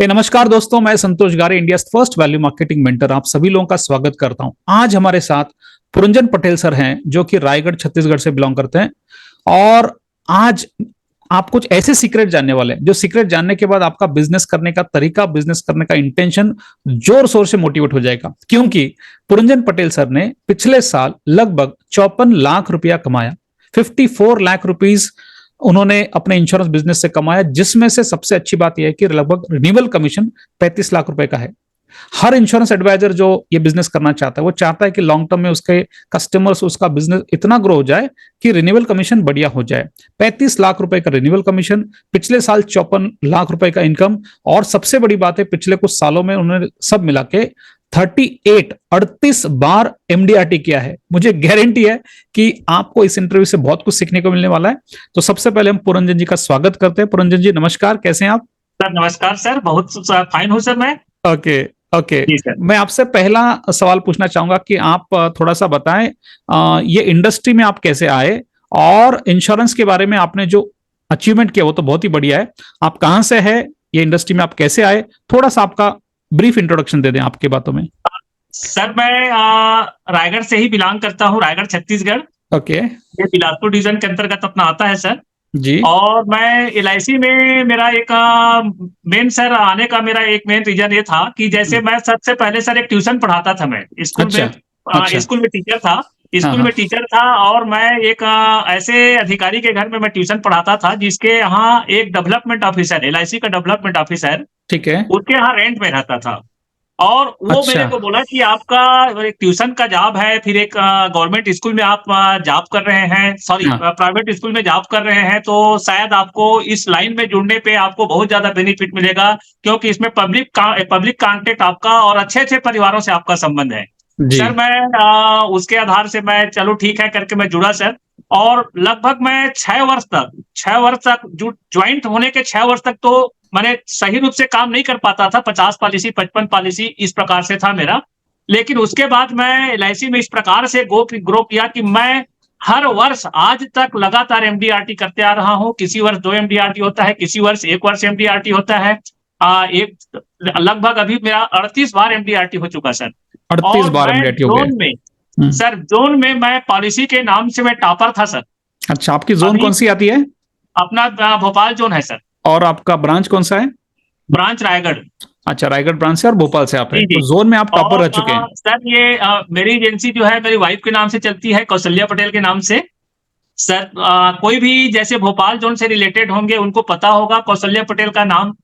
नमस्कार दोस्तों, मैं संतोष गारे, India first value marketing mentor, आप सभी लोगों का स्वागत करता हूं। आज हमारे साथ पुरंजन पटेल सर हैं, जो कि रायगढ़ छत्तीसगढ़ से बिलोंग करते हैं। और आज आप कुछ ऐसे सीक्रेट जानने वाले हैं, जो सीक्रेट जानने के बाद आपका बिजनेस करने का तरीका, बिजनेस करने का इंटेंशन जोर शोर से मोटिवेट हो जाएगा। क्योंकि पुरंजन पटेल सर ने पिछले साल लगभग 54 लाख रुपया कमाया। 54 लाख रुपीज उन्होंने अपने इंश्योरेंस बिजनेस से कमाया, जिसमें से सबसे अच्छी बात यह है कि लगभग रिन्यूअल कमीशन 35 लाख रुपए का है। हर इंश्योरेंस एडवाइजर जो ये बिजनेस करना चाहता है, वो चाहता है कि लॉन्ग टर्म में उसके कस्टमर्स, उसका बिजनेस इतना ग्रो हो जाए कि रिन्यूअल कमीशन बढ़िया हो जाए। 35 लाख रुपए का रिन्यूअल कमीशन, पिछले साल 54 लाख रुपए का इनकम, और सबसे बड़ी बात है पिछले कुछ सालों में उन्होंने सब मिला के 38 बार एमडीआरटी किया है। मुझे गारंटी है कि आपको इस इंटरव्यू से बहुत कुछ सीखने को मिलने वाला है। तो सबसे पहले हम पुरंजन जी का स्वागत करते हैं। पुरंजन जी नमस्कार, कैसे हैं आप? सर नमस्कार सर, बहुत फाइन हूँ सर मैं। Okay okay. जी सर। मैं आपसे पहला सवाल पूछना चाहूंगा कि आप थोड़ा सा बताएं, ये इंडस्ट्री में आप कैसे आए, और इंश्योरेंस के बारे में आपने जो अचीवमेंट किया वो तो बहुत ही बढ़िया है। आप कहां से है, ये इंडस्ट्री में आप कैसे आए, थोड़ा सा आपका ब्रीफ इंट्रोडक्शन दे दें आपके बातों में। सर मैं रायगढ़ से ही बिलोंग करता हूँ, रायगढ़ छत्तीसगढ़। ओके। ये बिलासपुर डिवीजन के अंतर्गत अपना आता है सर। जी। और मैं एलआईसी में मेरा एक मेन सर आने का मेरा एक मेन रीजन ये था कि जैसे मैं सबसे पहले सर एक ट्यूशन पढ़ाता था, मैं स्कूल अच्छा में अच्छा। स्कूल में टीचर था। हाँ स्कूल हाँ। में टीचर था, और मैं एक ऐसे अधिकारी के घर में मैं ट्यूशन पढ़ाता था जिसके यहाँ एक डेवलपमेंट ऑफिसर, एलआईसी का डेवलपमेंट ऑफिसर, ठीक है। उसके यहाँ रेंट में रहता था। और वो अच्छा। मेरे को बोला कि आपका एक ट्यूशन का जॉब है, फिर एक गवर्नमेंट स्कूल में आप जॉब कर रहे हैं, सॉरी हाँ प्राइवेट स्कूल में जॉब कर रहे हैं, तो शायद आपको इस लाइन में जुड़ने पे आपको बहुत ज्यादा बेनिफिट मिलेगा, क्योंकि इसमें पब्लिक कांटेक्ट आपका और अच्छे अच्छे परिवारों से आपका संबंध है। जी। सर मैं उसके आधार से मैं चलो ठीक है करके मैं जुड़ा सर। और लगभग मैं 6 वर्ष तक ज्वाइंट होने के 6 वर्ष तक तो मैंने सही रूप से काम नहीं कर पाता था। 50 पॉलिसी 55 पॉलिसी इस प्रकार से था मेरा। लेकिन उसके बाद मैं एलआईसी में इस प्रकार से ग्रो किया कि मैं हर वर्ष आज तक लगातार एमडीआरटी करते आ रहा हूं। किसी वर्ष 2 एमडीआरटी होता है, किसी वर्ष 1 वर्ष एमडीआरटी होता है। एक लगभग अभी मेरा 38 बार एमडीआरटी हो चुका सर। 38 और बार मैं एमडीआरटी हो जोन गए। में सर, जोन में मैं पॉलिसी के नाम से मैं टॉपर था सर। अच्छा, आपकी जोन अभी कौन सी आती है? अपना भोपाल जोन है सर। और आपका ब्रांच कौन सा है? ब्रांच रायगढ़। अच्छा, रायगढ़ ब्रांच से और भोपाल से आप जी हैं, जी। तो जोन में आप टॉपर और रह चुके हैं। सर ये मेरी एजेंसी जो है मेरी वाइफ के नाम से चलती है, कौशल्या पटेल के नाम से। सर कोई भी जैसे भोपाल जोन से रिलेटेड होंगे उनको पता होगा, कौशल्या पटेल का नाम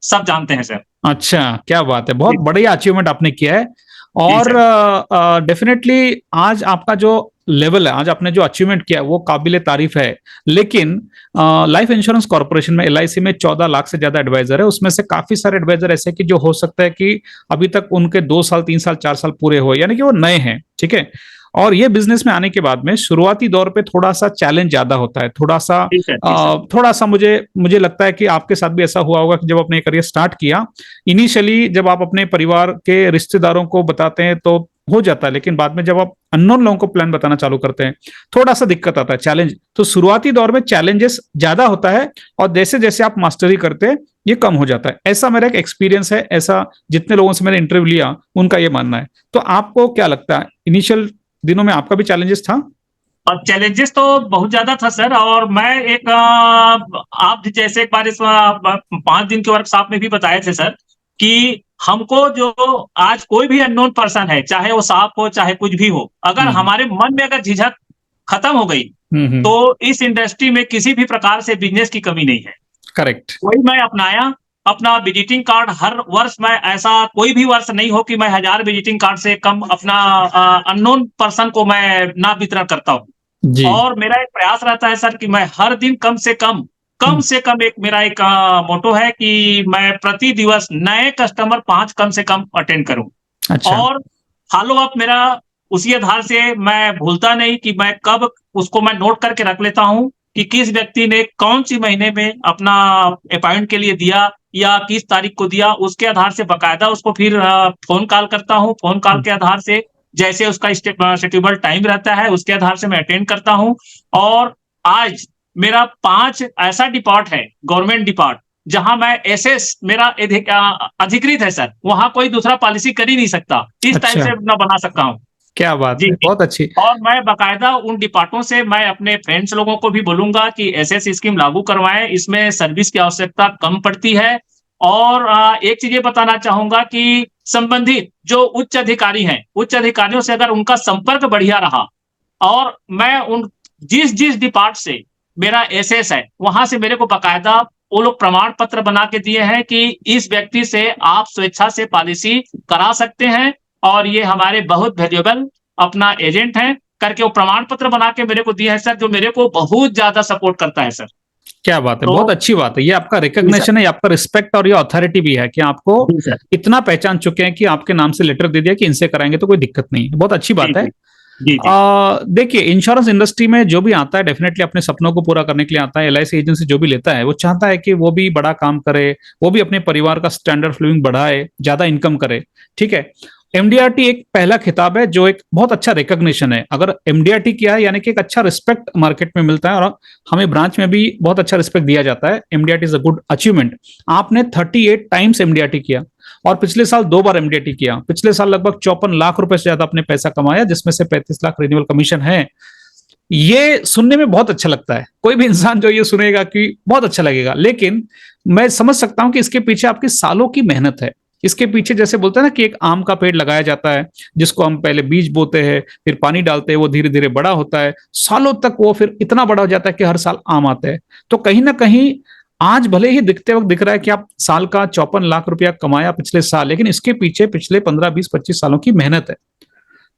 सब जानते हैं सर। अच्छा, क्या बात है, बहुत जी बढ़िया अचीवमेंट आपने किया है। जी और सर। डेफिनेटली आज आपका जो लेवल है, आज आपने जो अचीवमेंट किया है वो काबिले तारीफ है। लेकिन लाइफ इंश्योरेंस कॉर्पोरेशन में, एलआईसी में 14 लाख से ज्यादा एडवाइजर है। उसमें से काफी सारे एडवाइजर ऐसे कि जो हो सकता है कि अभी तक उनके 2 साल 3 साल 4 साल पूरे हो, यानी कि वो नए हैं। ठीक है। और ये बिजनेस में आने के बाद में शुरुआती दौर पे थोड़ा सा चैलेंज ज्यादा होता है, जी सर। जी सर। थोड़ा सा मुझे मुझे लगता है कि आपके साथ भी ऐसा हुआ होगा कि जब अपने करियर स्टार्ट किया, इनिशियली जब आप अपने परिवार के रिश्तेदारों को बताते हैं तो हो जाता है, लेकिन बाद में जब आप अननोन लोगों को प्लान बताना चालू करते हैं, थोड़ा सा दिक्कत आता है, चैलेंज। तो शुरुआती दौर में चैलेंजेस ज्यादा होता है, और जैसे जैसे आप मास्टरी करते हैं ये कम हो जाता है। ऐसा मेरा एक एक्सपीरियंस है, ऐसा जितने लोगों से मैंने इंटरव्यू लिया उनका ये मानना है। तो आपको क्या लगता है, इनिशियल दिनों में आपका भी चैलेंजेस था? और चैलेंजेस तो बहुत ज्यादा था सर। और मैं एक आप जैसे एक बार इस 5 दिन के वर्कशॉप में भी बताए थे सर कि हमको जो आज कोई भी अननोन पर्सन है, चाहे वो सांप हो चाहे कुछ भी हो, अगर हमारे मन में अगर झिझक खत्म हो गई हम्म। तो इस इंडस्ट्री में किसी भी प्रकार से बिजनेस की कमी नहीं है। करेक्ट। वही मैं अपनाया। अपना विजिटिंग कार्ड हर वर्ष, मैं ऐसा कोई भी वर्ष नहीं हो कि मैं 1000 विजिटिंग कार्ड से कम अपना अननोन पर्सन को मैं ना वितरण करता हूँ। जी। और मेरा एक प्रयास रहता है सर कि मैं हर दिन कम से कम एक मेरा एक मोटो है कि मैं प्रति दिवस नए कस्टमर 5 कम से कम अटेंड करूं। अच्छा। और फॉलो अप मेरा उसी आधार से, मैं भूलता नहीं कि मैं कब उसको मैं नोट करके रख लेता हूं कि किस व्यक्ति ने कौन सी महीने में अपना अपॉइंट के लिए दिया या किस तारीख को दिया। उसके आधार से बकायदा उसको फिर फोन कॉल करता हूं। फोन कॉल के आधार से जैसे उसका शेड्यूल टाइम रहता है उसके आधार से मैं अटेंड करता हूं। और आज मेरा 5 ऐसा डिपार्ट है, गवर्नमेंट डिपार्ट, जहां मैं एसएस मेरा अधिकृत है सर, वहां कोई दूसरा पॉलिसी कर ही नहीं सकता। इस टाइप अच्छा, से मैं बना सकता हूँ। क्या बात जी, है, जी। बहुत अच्छी। और मैं बाकायदा उन डिपार्टों से मैं अपने फ्रेंड्स लोगों को भी बोलूँगा कि एसएस स्कीम लागू करवाएँ, इसमें सर्विस की आवश्यकता कम पड़ती है। और एक चीज़ ये बताना चाहूँगा कि संबंधित जो उच्च अधिकारी हैं, उच्च अधिकारियों से अगर उनका संपर्क बढ़िया रहा और मैं उन जिस-जिस डिपार्ट से मेरा एसएस है, वहाँ से मेरे को बाकायदा वो लोग प्रमाण पत्र बना के दिए हैं कि इस व्यक्ति से आप स्वेच्छा से पॉलिसी करा सकते हैं और ये हमारे बहुत वैल्यूएबल अपना एजेंट हैं, करके वो प्रमाण पत्र बना के मेरे को दिए हैं सर, जो मेरे को बहुत ज़्यादा सपोर्ट करता है सर। क्या बात है, तो बहुत अच्छी बात है। ये आपका जी सर, रिकॉग्निशन है, ये आपका रिस्पेक्ट और ये अथॉरिटी भी है कि आपको जी सर। इतना पहचान चुके हैं कि आपके नाम से लेटर दे दिया कि इनसे कराएंगे तो कोई दिक्कत नहीं है। बहुत अच्छी जी, बात है। जी। जी, जी। देखिए, इंश्योरेंस इंडस्ट्री में जो भी आता है डेफिनेटली अपने सपनों को पूरा करने के लिए आता है। एलआईसी एजेंसी जो भी लेता है वो चाहता है कि वो भी बड़ा काम करे, वो भी अपने परिवार का स्टैंडर्ड ऑफ लिविंग बढ़ाए, ज्यादा इनकम करे। ठीक है, एमडीआरटी एक पहला खिताब है जो एक बहुत अच्छा रिकॉग्निशन है। अगर एमडीआरटी किया है यानी कि एक अच्छा रिस्पेक्ट मार्केट में मिलता है और हमें ब्रांच में भी बहुत अच्छा रिस्पेक्ट दिया जाता है। MDRT is a good achievement. आपने 38 टाइम्स एमडीआरटी किया और पिछले साल 2 बार एमडीआरटी किया। पिछले साल लगभग 54 लाख रुपए से ज्यादा आपने पैसा कमाया, जिसमें से 35 लाख रिन्यूअल कमीशन है। ये सुनने में बहुत अच्छा लगता है। कोई भी इंसान जो ये सुनेगा कि बहुत अच्छा लगेगा, लेकिन मैं समझ सकता हूं कि इसके पीछे आपकी सालों की मेहनत है। इसके पीछे जैसे बोलते हैं ना कि एक आम का पेड़ लगाया जाता है, जिसको हम पहले बीज बोते हैं, फिर पानी डालते हैं, वो धीरे धीरे बड़ा होता है, सालों तक वो फिर इतना बड़ा हो जाता है कि हर साल आम आते हैं। तो कहीं ना कहीं आज भले ही दिखते वक्त दिख रहा है कि आप साल का 54 लाख रुपया कमाया पिछले साल, लेकिन इसके पीछे पिछले 15, 20, 25 सालों की मेहनत है।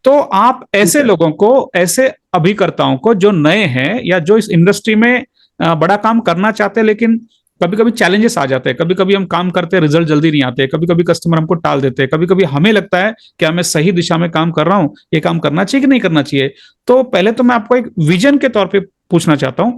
तो आप जी ऐसे सर। लोगों को, ऐसे अभिकर्ताओं को जो नए हैं या जो इस इंडस्ट्री में बड़ा काम करना चाहते हैं, लेकिन कभी कभी चैलेंजेस आ जाते हैं, कभी कभी हम काम करते हैं, रिजल्ट जल्दी नहीं आते, कभी कभी कस्टमर हमको टाल देते हैं, कभी कभी हमें लगता है कि मैं सही दिशा में काम कर रहा हूं, ये काम करना चाहिए कि नहीं करना चाहिए। तो पहले तो मैं आपको एक विजन के तौर पे पूछना चाहता हूं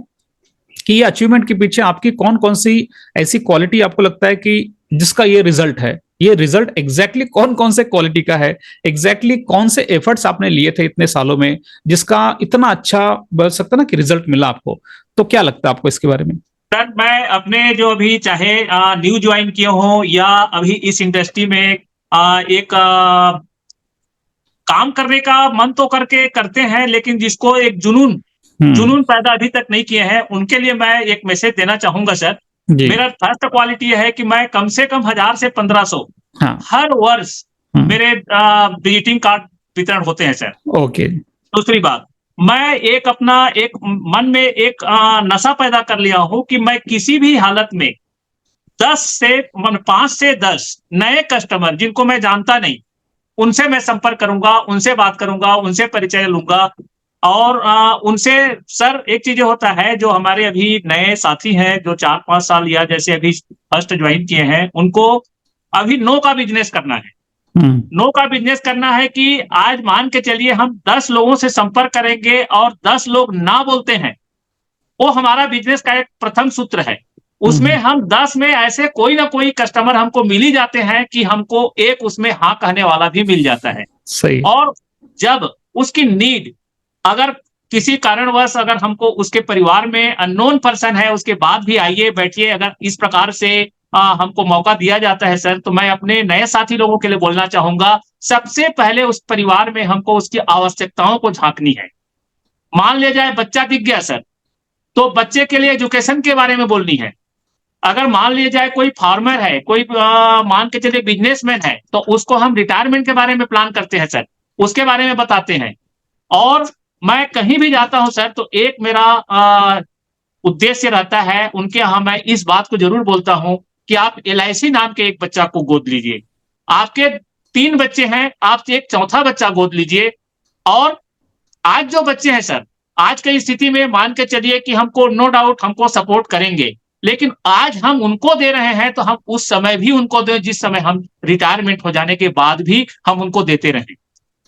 कि ये अचीवमेंट के पीछे आपकी कौन कौन सी ऐसी क्वालिटी आपको लगता है कि जिसका ये रिजल्ट है। ये रिजल्ट एग्जैक्टली कौन कौन से क्वालिटी का है, एग्जैक्टली कौन से एफर्ट्स आपने लिए थे इतने सालों में, जिसका इतना अच्छा बोल सकते ना कि रिजल्ट मिला आपको। तो क्या लगता है आपको इसके बारे में? सर, मैं अपने जो अभी चाहे न्यू जॉइन किए हों या अभी इस इंडस्ट्री में एक काम करने का मन तो करके करते हैं, लेकिन जिसको एक जुनून हम्म। जुनून पैदा अभी तक नहीं किए हैं, उनके लिए मैं एक मैसेज देना चाहूँगा सर। जी। मेरा फर्स्ट क्वालिटी ये है कि मैं कम से कम 1000 से 1500 हाँ। हर वर्ष हम्म। मेरे विजिटिंग कार्ड वितरण होते हैं सर। ओके। दूसरी बात, मैं एक अपना एक मन में एक नशा पैदा कर लिया हूँ कि मैं किसी भी हालत में 10 से 5 से 10 नए कस्टमर जिनको मैं जानता नहीं, उनसे मैं संपर्क करूँगा, उनसे बात करूँगा, उनसे परिचय लूँगा और उनसे सर एक चीज़ ये होता है जो हमारे अभी नए साथी हैं जो 4-5 साल या जैसे अभी फर्स्ट जॉइन किए हैं, उनको अभी नो का बिज़नेस करना है। हम्म। नो का बिज़नेस करना है कि आज मान के चलिए हम 10 लोगों से संपर्क करेंगे और 10 लोग ना बोलते हैं, वो हमारा बिज़नेस का एक प्रथम सूत्र है। उसमें हम 10 में ऐसे कोई ना कोई कस्टमर हमको मिल ही जाते हैं कि हमको एक उसमें हाँ कहने वाला भी मिल जाता है। सही। और जब उसकी नीड अगर किसी कारणवश अगर हमको उसके परिवार में अननोन पर्सन है, उसके बाद भी आइए, बैठिए, अगर इस प्रकार से हमको मौका दिया जाता है सर, तो मैं अपने नए साथी लोगों के लिए बोलना चाहूँगा, सबसे पहले उस परिवार में हमको उसकी आवश्यकताओं को झाँकनी है। मान लिया जाए बच्चा दिख गया सर, तो बच्चे के लिए एजुकेशन के बारे में बोलनी है। अगर मान लिया जाए कोई फार्मर है, कोई मान के चलिए बिज़नेसमैन है, तो उसको हम रिटायरमेंट के बारे में प्लान करते हैं सर, उसके बारे में बताते हैं। और मैं कहीं भी जाता हूँ सर, तो एक मेरा उद्देश्य रहता है, उनके यहाँ मैं इस बात को ज़रूर बोलता हूँ कि आप एलआईसी नाम के एक बच्चा को गोद लीजिए। आपके 3 बच्चे हैं, आप एक चौथा बच्चा गोद लीजिए। और आज जो बच्चे हैं सर, आज की स्थिति में मान के चलिए कि हमको नो डाउट हमको सपोर्ट करेंगे, लेकिन आज हम उनको दे रहे हैं, तो हम उस समय भी उनको दें जिस समय हम रिटायरमेंट हो जाने के बाद भी हम उनको देते रहें।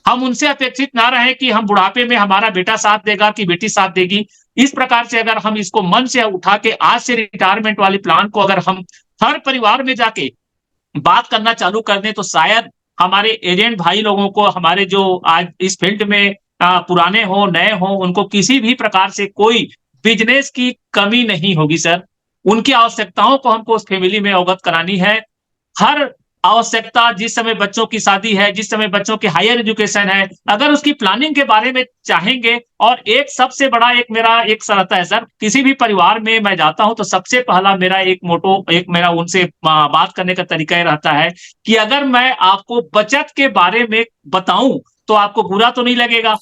हम उनसे अपेक्षित ना रहें कि हम बुढ़ापे में हमारा बेटा साथ देगा कि बेटी साथ देगी। इस प्रकार से अगर हम इसको मन से उठा के आज से रिटायरमेंट वाली प्लान को अगर हम हर परिवार में जाके बात करना चालू कर दें, तो शायद हमारे एजेंट भाई लोगों को, हमारे जो आज इस फील्ड में पुराने हो, नए हो, उनको किसी भी प्रकार से कोई बिज़नेस की कमी नहीं होगी सर। उनकी आवश्यकताओं को हमको उस फैमिली में अवगत करानी है। हर आवश्यकता, जिस समय बच्चों की शादी है, जिस समय बच्चों की हायर एजुकेशन है, अगर उसकी प्लानिंग के बारे में चाहेंगे। और एक सबसे बड़ा एक मेरा एक रहता है सर, किसी भी परिवार में मैं जाता हूं तो सबसे पहला मेरा एक मोटो, एक मेरा उनसे बात करने का तरीका ये रहता है कि अगर मैं आपको बचत के बारे में बताऊं तो आपको बुरा तो नहीं लगेगा।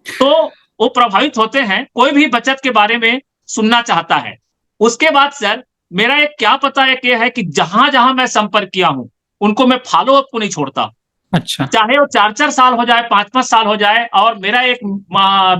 तो वो प्रभावित होते हैं, कोई भी बचत के बारे में सुनना चाहता है। उसके बाद सर, मेरा एक क्या पता है कि है कि जहां-जहां मैं संपर्क किया हूं, उनको मैं फॉलो अप को नहीं छोड़ता। अच्छा। चाहे वो 4-4 साल हो जाए, 5-5 साल हो जाए, और मेरा एक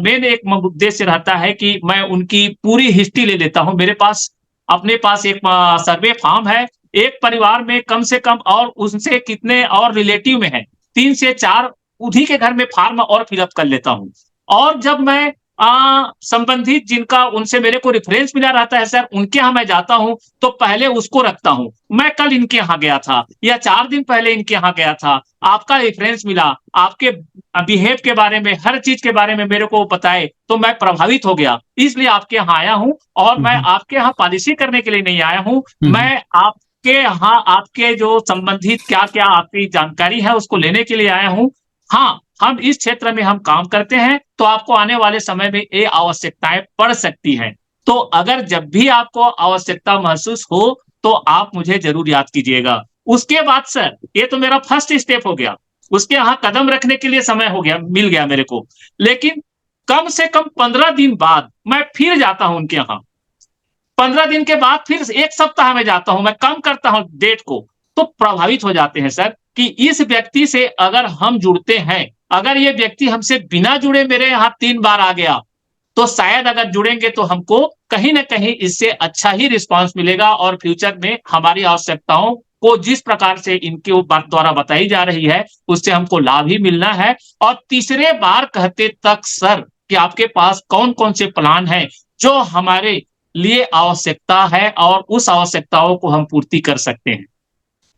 मेन एक उद्देश्य रहता है कि मैं उनकी पूरी हिस्ट्री ले लेता हूं। मेरे पास अपने पास एक सर्वे फॉर्म है, एक परिवार में कम से कम और उनसे कितने और रिलेटिव में है, 3 से 4 उन्हीं के घर में फॉर्म और फिल अप कर लेता हूं। और जब मैं संबंधित जिनका उनसे मेरे को रेफरेंस मिला रहता है सर, उनके यहाँ मैं जाता हूँ, तो पहले उसको रखता हूँ। मैं कल इनके यहाँ गया था या 4 दिन पहले इनके यहाँ गया था, आपका रेफरेंस मिला, आपके बिहेव के बारे में, हर चीज के बारे में मेरे को बताए, तो मैं प्रभावित हो गया। इसलिए आपके यहाँ आया हूँ, और मैं आपके यहाँ पॉलिसी करने के लिए नहीं आया हूँ। मैं आपके यहाँ आपके जो संबंधित क्या-क्या आपकी जानकारी है उसको लेने के लिए आया हूँ। हाँ, हम इस क्षेत्र में हम काम करते हैं, तो आपको आने वाले समय में ये आवश्यकताएँ पड़ सकती हैं। तो अगर जब भी आपको आवश्यकता महसूस हो, तो आप मुझे ज़रूर याद कीजिएगा। उसके बाद सर, ये तो मेरा फर्स्ट स्टेप हो गया। उसके यहाँ कदम रखने के लिए समय हो गया, मिल गया मेरे को। लेकिन कम से कम 15 दिन बाद मैं फिर जाता हूँ उनके यहाँ। 15 दिन के बाद फिर 1 सप्ताह में जाता हूँ, मैं कम करता हूँ डेट को, तो प्रभावित हो जाते हैं सर कि इस व्यक्ति से अगर हम जुड़ते हैं, अगर ये व्यक्ति हमसे बिना जुड़े मेरे यहाँ 3 बार आ गया, तो शायद अगर जुड़ेंगे तो हमको कहीं न कहीं इससे अच्छा ही रिस्पॉन्स मिलेगा, और फ्यूचर में हमारी आवश्यकताओं को जिस प्रकार से इनके बात द्वारा बताई जा रही है, उससे हमको लाभ ही मिलना है। और तीसरे बार कहते तक सर कि आपके पास कौन-कौन से प्लान हैं, जो हमारे लिए आवश्यकता है और उस आवश्यकताओं को हम पूर्ति कर सकते हैं।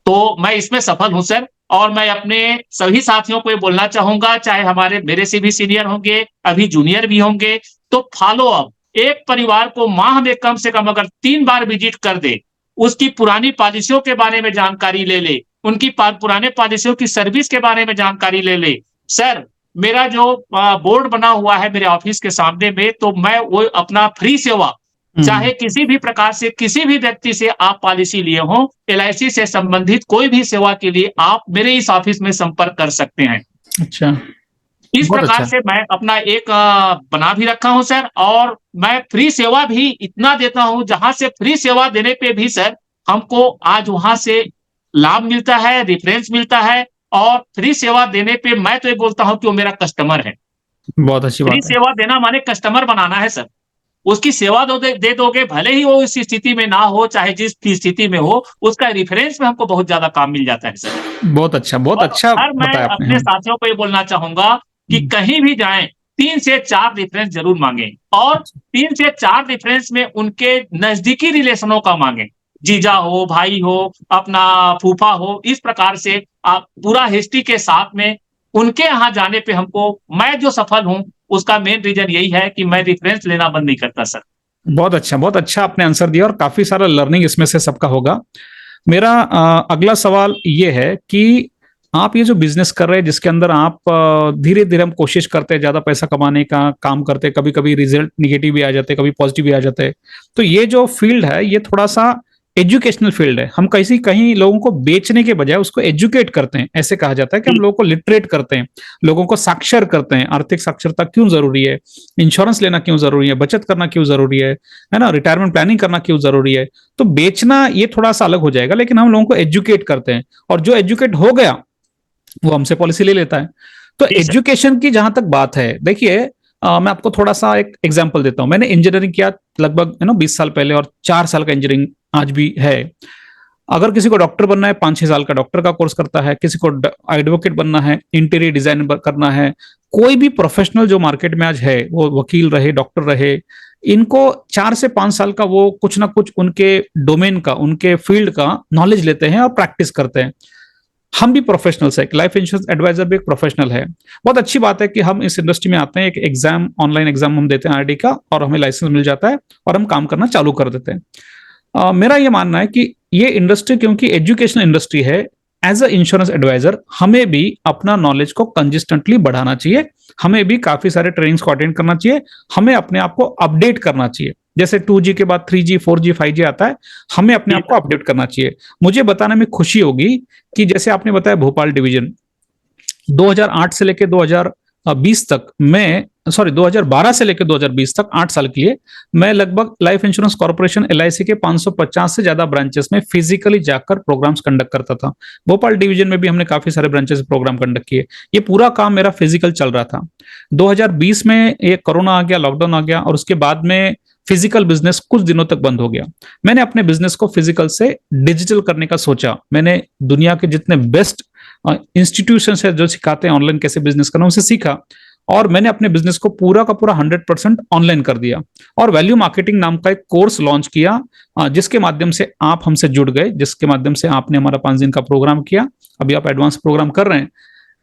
तो मैं इसमें सफल हूँ सर, और मैं अपने सभी साथियों को ये बोलना चाहूँगा, चाहे हमारे मेरे से भी सीनियर होंगे, अभी जूनियर भी होंगे, तो फॉलो अप, एक परिवार को माह में कम से कम अगर 3 बार विजिट कर दे, उसकी पुरानी पॉलिसियों के बारे में जानकारी ले ले, उनकी पुराने पॉलिसियों की सर्विस के बारे में जानकारी ले ले। सर, मेरा जो बोर्ड बना हुआ है मेरे ऑफिस के सामने में, तो मैं वो अपना फ्री सेवा, चाहे किसी भी प्रकार से किसी भी व्यक्ति से आप पॉलिसी लिए हो, एलआईसी से संबंधित कोई भी सेवा के लिए आप मेरे इस ऑफिस में संपर्क कर सकते हैं। अच्छा, इस बहुत प्रकार अच्छा। से मैं अपना एक बना भी रखा हूँ सर, और मैं फ्री सेवा भी इतना देता हूँ, जहां से फ्री सेवा देने पे भी सर हमको आज वहां से लाभ मिलता है, रेफरेंस मिलता है, और फ्री सेवा देने पे मैं तो ये बोलता हूँ कि वो मेरा कस्टमर है। बहुत अच्छी फ्री बात है। सेवा देना माने कस्टमर बनाना है सर। उसकी सेवा दे दोगे, भले ही वो इस स्थिति में ना हो, चाहे जिस स्थिति में हो, उसका रेफरेंस में हमको बहुत ज्यादा काम मिल जाता है सर। बहुत और अच्छा हर मैं बताया आपने। अपने साथियों को ये बोलना चाहूंगा कि कहीं भी जाएं, 3 से 4 रेफरेंस जरूर मांगे, और 3 से 4 रेफरेंस में उनके नजदीकी रिलेशनों का मांगे। जीजा हो, भाई हो, अपना फूफा हो, इस प्रकार से आप पूरा हिस्ट्री के साथ में उनके यहाँ जाने पे हमको, मैं जो सफल हूँ उसका मेन रीजन यही है कि मैं रेफरेंस लेना बंद नहीं करता सर। बहुत अच्छा आपने आंसर दिया, और काफी सारा लर्निंग इसमें से सबका होगा। मेरा अगला सवाल ये है कि आप ये जो बिजनेस कर रहे हैं, जिसके अंदर आप धीरे धीरे हम कोशिश करते हैं ज्यादा पैसा कमाने का काम करते हैं, कभी कभी रिजल्ट निगेटिव भी आ जाते हैं, कभी पॉजिटिव भी आ जाते हैं, तो ये जो फील्ड है ये थोड़ा सा एजुकेशनल फील्ड है। हम कहीं कहीं लोगों को बेचने के बजाय उसको एजुकेट करते हैं। ऐसे कहा जाता है कि हम लोगों को लिटरेट करते हैं, लोगों को साक्षर करते हैं। आर्थिक साक्षरता क्यों जरूरी है, इंश्योरेंस लेना क्यों जरूरी है, बचत करना क्यों जरूरी है ना, रिटायरमेंट प्लानिंग करना क्यों जरूरी है। तो बेचना ये थोड़ा सा अलग हो जाएगा, लेकिन हम लोगों को एजुकेट करते हैं, और जो एजुकेट हो गया वो हमसे पॉलिसी ले लेता है। तो एजुकेशन की जहां तक बात है, देखिए मैं आपको थोड़ा सा एक एग्जांपल देता हूं। मैंने इंजीनियरिंग किया लगभग 20 साल पहले, और 4 साल का इंजीनियरिंग आज भी है। अगर किसी को डॉक्टर बनना है, 5-6 साल का डॉक्टर का कोर्स करता है, किसी को एडवोकेट बनना है, इंटीरियर डिजाइन करना है, कोई भी प्रोफेशनल जो मार्केट में आज है, वो वकील रहे, डॉक्टर रहे, इनको 4 से 5 साल का वो कुछ ना कुछ उनके डोमेन का, उनके फील्ड का नॉलेज लेते हैं और प्रैक्टिस करते हैं। हम भी प्रोफेशनल्स है, लाइफ इंश्योरेंस एडवाइजर भी एक प्रोफेशनल है। बहुत अच्छी बात है कि हम इस इंडस्ट्री में आते हैं, एक एग्जाम, ऑनलाइन एग्जाम हम देते हैं आरडी का, और हमें लाइसेंस मिल जाता है और हम काम करना चालू कर देते हैं। मेरा ये मानना है कि ये इंडस्ट्री क्योंकि एजुकेशनल इंडस्ट्री है, एज अ इंश्योरेंस एडवाइजर हमें भी अपना नॉलेज को कंसिस्टेंटली बढ़ाना चाहिए, हमें भी काफी सारे ट्रेनिंग्स को अटेंड करना चाहिए, हमें अपने आप को अपडेट करना चाहिए। जैसे 2G के बाद 3G 4G 5G आता है, हमें अपने आप को अपडेट करना चाहिए। मुझे बताने में खुशी होगी कि जैसे आपने बताया भोपाल डिवीजन 2008 से लेकर 2020 तक, मैं 2012 से लेकर 2020 तक 8 साल के लिए मैं लगभग लाइफ इंश्योरेंस कॉर्पोरेशन LIC के 550 से ज्यादा ब्रांचेस में फिजिकली जाकर प्रोग्राम्स कंडक्ट करता था। भोपाल डिवीजन में भी हमने काफी सारे ब्रांचेस प्रोग्राम कंडक्ट किए। ये पूरा काम मेरा फिजिकल चल रहा था। 2020 में ये कोरोना आ गया, लॉकडाउन आ गया, और उसके बाद में फिजिकल बिजनेस कुछ दिनों तक बंद हो गया। मैंने अपने बिजनेस को फिजिकल से डिजिटल करने का सोचा। मैंने दुनिया के जितने बेस्ट इंस्टीट्यूशन है जो सिखाते हैं ऑनलाइन कैसे बिजनेस करना, उनसे सीखा, और मैंने अपने बिजनेस को पूरा का पूरा 100% ऑनलाइन कर दिया, और वैल्यू मार्केटिंग नाम का एक कोर्स लॉन्च किया, जिसके माध्यम से आप हमसे जुड़ गए, जिसके माध्यम से आपने हमारा 5 दिन का प्रोग्राम किया। अभी आप एडवांस प्रोग्राम कर रहे हैं।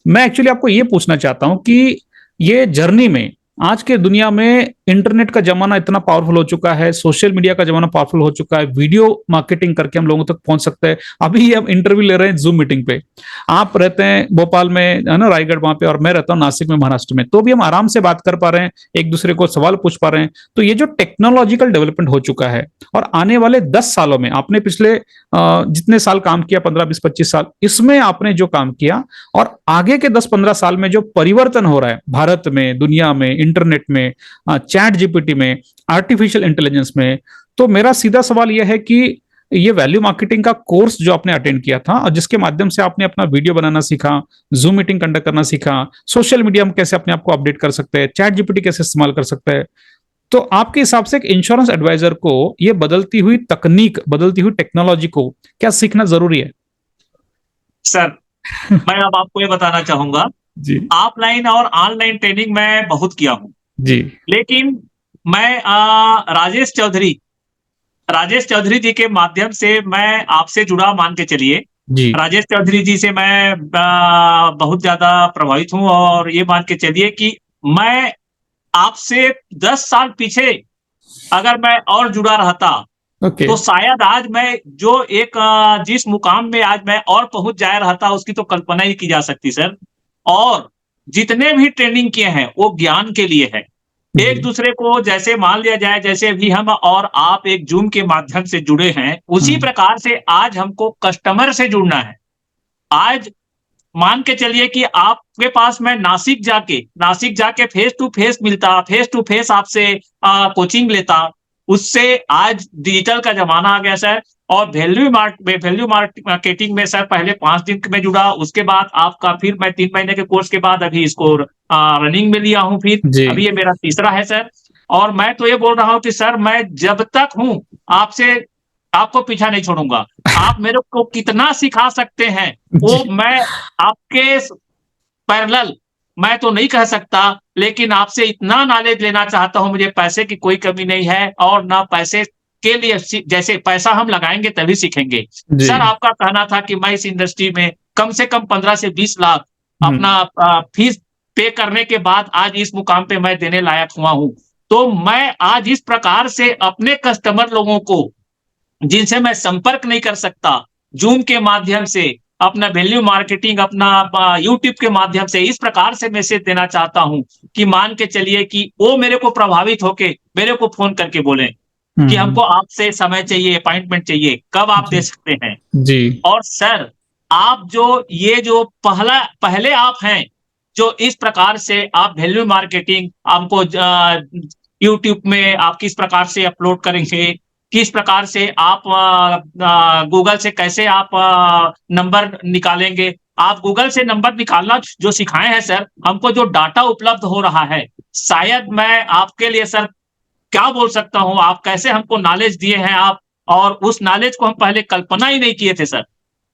मैं एक्चुअली आपको ये पूछना चाहता हूं कि ये जर्नी में, आज के दुनिया में इंटरनेट का जमाना इतना पावरफुल हो चुका है, सोशल मीडिया का जमाना पावरफुल हो चुका है, वीडियो मार्केटिंग करके हम लोगों तक पहुंच सकते हैं। अभी हम इंटरव्यू ले रहे हैं जूम मीटिंग पे, आप रहते हैं भोपाल में, है ना, रायगढ़ वहां पे, और मैं रहता हूं नासिक में, महाराष्ट्र में, तो भी हम आराम से बात कर पा रहे हैं, एक दूसरे को सवाल पूछ पा रहे हैं। तो ये जो टेक्नोलॉजिकल डेवलपमेंट हो चुका है, और आने वाले 10 सालों में, आपने पिछले जितने साल काम किया, 15 20 25 साल, इसमें आपने जो काम किया, और आगे के 10-15 साल में जो परिवर्तन हो रहा है भारत में, दुनिया में, इंटरनेट में, चैट जीपीटी में, आर्टिफिशियल इंटेलिजेंस में, तो मेरा सीधा सवाल यह है कि ये वैल्यू मार्केटिंग का कोर्स जो आपने अटेंड किया था, और जिसके माध्यम से आपने अपना वीडियो बनाना सीखा, जूम मीटिंग कंडक्ट करना सीखा, सोशल मीडिया में कैसे अपने आप को अपडेट कर सकते हैं, चैट जीपीटी कैसे इस्तेमाल कर सकते हैं, तो आपके हिसाब से एक इंश्योरेंस एडवाइजर को ये बदलती हुई तकनीक, बदलती हुई टेक्नोलॉजी को क्या सीखना जरूरी है? सर, मैं अब आपको ये बताना चाहूंगा, जी ऑफलाइन और ऑनलाइन ट्रेनिंग मैं बहुत किया हूं, जी लेकिन मैं राजेश चौधरी जी के माध्यम से मैं आपसे जुड़ा, मान के चलिए। जी राजेश चौधरी जी से मैं बहुत ज्यादा प्रभावित हूं, और ये मान के चलिए कि मैं आपसे 10 साल पीछे अगर मैं और जुड़ा रहता, ओके तो शायद आज मैं जो एक जिस मुकाम में आज मैं और पहुंच जाया रहता, उसकी तो कल्पना ही की जा सकती सर। और जितने भी ट्रेनिंग किए हैं वो ज्ञान के लिए है। एक दूसरे को जैसे मान लिया जाए, जैसे अभी हम और आप एक जूम के माध्यम से जुड़े हैं, उसी प्रकार से आज हमको कस्टमर से जुड़ना है। आज मान के चलिए कि आपके पास मैं नासिक जाके फेस टू फेस मिलता, फेस टू फेस आपसे कोचिंग लेता, उससे आज डिजिटल का जमाना आ गया सर। और वैल्यू मार्केटिंग में सर पहले 5 दिन में जुड़ा, उसके बाद आपका फिर मैं 3 महीने के कोर्स के बाद अभी इसको रनिंग में लिया हूं, फिर जी अभी ये मेरा तीसरा है सर। और मैं तो ये बोल रहा हूं कि सर, मैं जब तक हूं आपसे, आपको पीछा नहीं छोड़ूंगा। आप मेरे को कितना सिखा सकते हैं वो मैं आपके पैरेलल मैं तो नहीं कह सकता, लेकिन आपसे इतना नॉलेज लेना चाहता हूं। मुझे पैसे की कोई कमी नहीं है, और ना पैसे के लिए, जैसे पैसा हम लगाएंगे तभी सीखेंगे। जी सर, आपका कहना था कि मैं इस इंडस्ट्री में कम से कम 15 से 20 लाख अपना फीस पे करने के बाद आज इस मुकाम पे मैं देने लायक हुआ हूं। तो मैं आज इस प्रकार से अपने कस्टमर लोगों को, जिनसे मैं संपर्क नहीं कर सकता, जूम के माध्यम से अपना वैल्यू मार्केटिंग, अपना यूट्यूब के माध्यम से इस प्रकार से मैसेज देना चाहता हूं कि मान के चलिए कि वो मेरे को प्रभावित होके मेरे को फोन करके बोले कि हमको आपसे समय चाहिए, अपॉइंटमेंट चाहिए, कब आप दे सकते हैं। जी और सर, आप जो पहले आप हैं जो इस प्रकार से आप वैल्यू मार्केटिंग हमको यूट्यूब में आप किस प्रकार से अपलोड करेंगे, किस प्रकार से आप गूगल से कैसे आप नंबर निकालेंगे, आप गूगल से नंबर निकालना जो सिखाए हैं सर, हमको जो डाटा उपलब्ध हो रहा है, शायद मैं आपके लिए सर क्या बोल सकता हूं, आप कैसे हमको नॉलेज दिए हैं आप, और उस नॉलेज को हम पहले कल्पना ही नहीं किए थे सर।